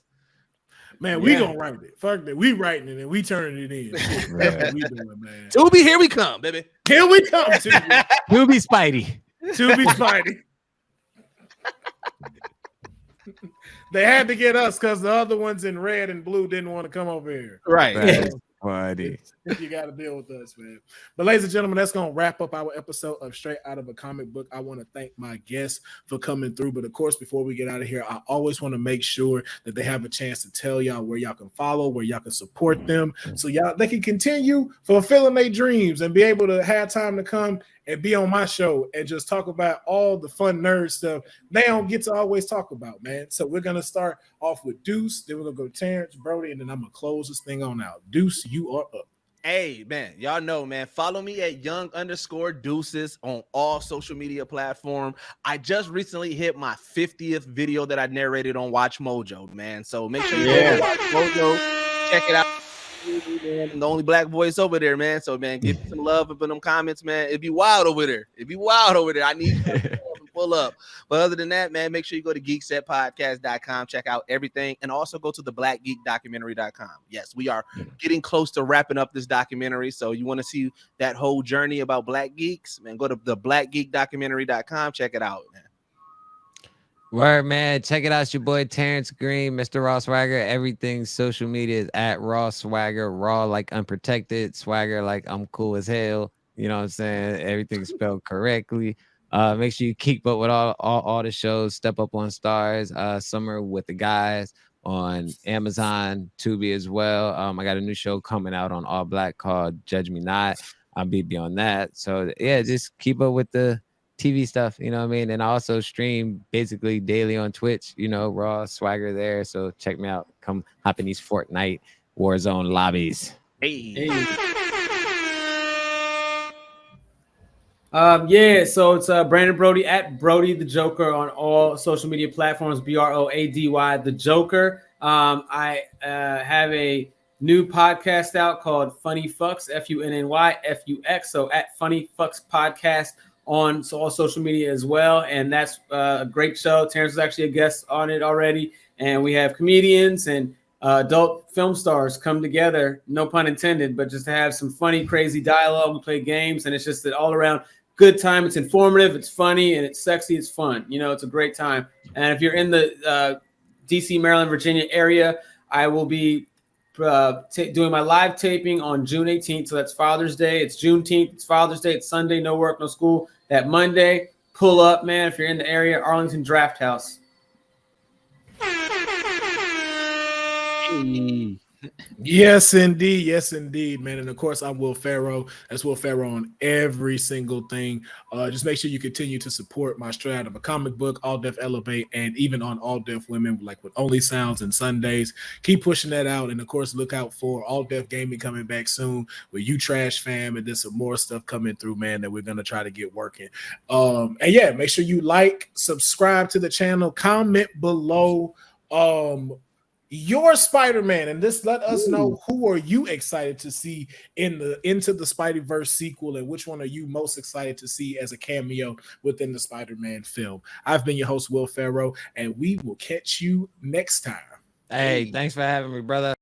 Man, we gonna write it. Fuck that. We writing it and we turning it in. That's what we doing, man. Tubi, here we come, baby. Here we come, Tubi. Tubi Spidey. Tubi Spidey. They had to get us because the other ones in red and blue didn't want to come over here. Right. Buddy. You got to deal with us, man. But ladies and gentlemen, that's going to wrap up our episode of Straight Out of a Comic Book. I want to thank my guests for coming through. But of course, before we get out of here, I always want to make sure that they have a chance to tell y'all where y'all can follow, where y'all can support them, so they can continue fulfilling their dreams and be able to have time to come and be on my show and just talk about all the fun nerd stuff they don't get to always talk about, man. So we're going to start off with Deuce, then we're going to go Terrence, Broady, and then I'm going to close this thing on out. Deuce, you are up. Hey, man, y'all know, man, follow me at young_Deuces on all social media platforms. I just recently hit my 50th video that I narrated on Watch Mojo, man. So make sure you go to Watch Mojo, check it out. I'm the only black voice over there, man. So, man, give me some love and put them comments, man. It'd be wild over there. I need to pull up. But other than that, man, make sure you go to geeksetpodcast.com, check out everything, and also go to the blackgeekdocumentary.com. Yes, we are getting close to wrapping up this documentary. So you want to see that whole journey about Black geeks, man, go to the blackgeekdocumentary.com, check it out, man. Word, man. Check it out. It's your boy Terrence Green, Mr. Raw Swagger. Everything social media is at Raw Swagger. Raw like unprotected, Swagger like I'm cool as hell. You know what I'm saying? Everything's spelled correctly. Make sure you keep up with all the shows. Step Up on Stars, Summer with the Guys on Amazon, Tubi as well. I got a new show coming out on All Black called Judge Me Not. I'll be beyond that. So yeah, just keep up with the TV stuff, you know what I mean? And I also stream basically daily on Twitch, you know, Raw Swagger there. So check me out. Come hop in these Fortnite Warzone lobbies. Hey. So it's Brandon Broady at Broady the Joker on all social media platforms, Broady the Joker. I have a new podcast out called Funny Fucks, FUNNYFUX. So at Funny Fucks Podcast on all social media as well. And that's a great show. Terrence was actually a guest on it already. And we have comedians and adult film stars come together, no pun intended, but just to have some funny, crazy dialogue. We play games, and it's just an all around good time. It's informative, it's funny, and it's sexy, it's fun. You know, it's a great time. And if you're in the DC, Maryland, Virginia area, I will be doing my live taping on June 18th. So that's Father's Day. It's Juneteenth. It's Father's Day. It's Sunday. No work, no school. That Monday, pull up, man. If you're in the area, Arlington Draft House. Yes, indeed, man. And of course, I'm Will Pharaoh. That's Will Pharaoh on every single thing. Just make sure you continue to support my Straight Out of a Comic Book, All Deaf Elevate, and even on All Deaf Women, like with Only Sounds and Sundays. Keep pushing that out. And of course, look out for All Deaf Gaming coming back soon with You Trash Fam, and there's some more stuff coming through, man, that we're going to try to get working. And yeah, make sure you like, subscribe to the channel, comment below your Spider-Man, and just let us know who are you excited to see in the Into the Spiderverse sequel, and which one are you most excited to see as a cameo within the Spider-Man film. I've been your host, Will Pharaoh, and we will catch you next time. Hey, thanks for having me, brother.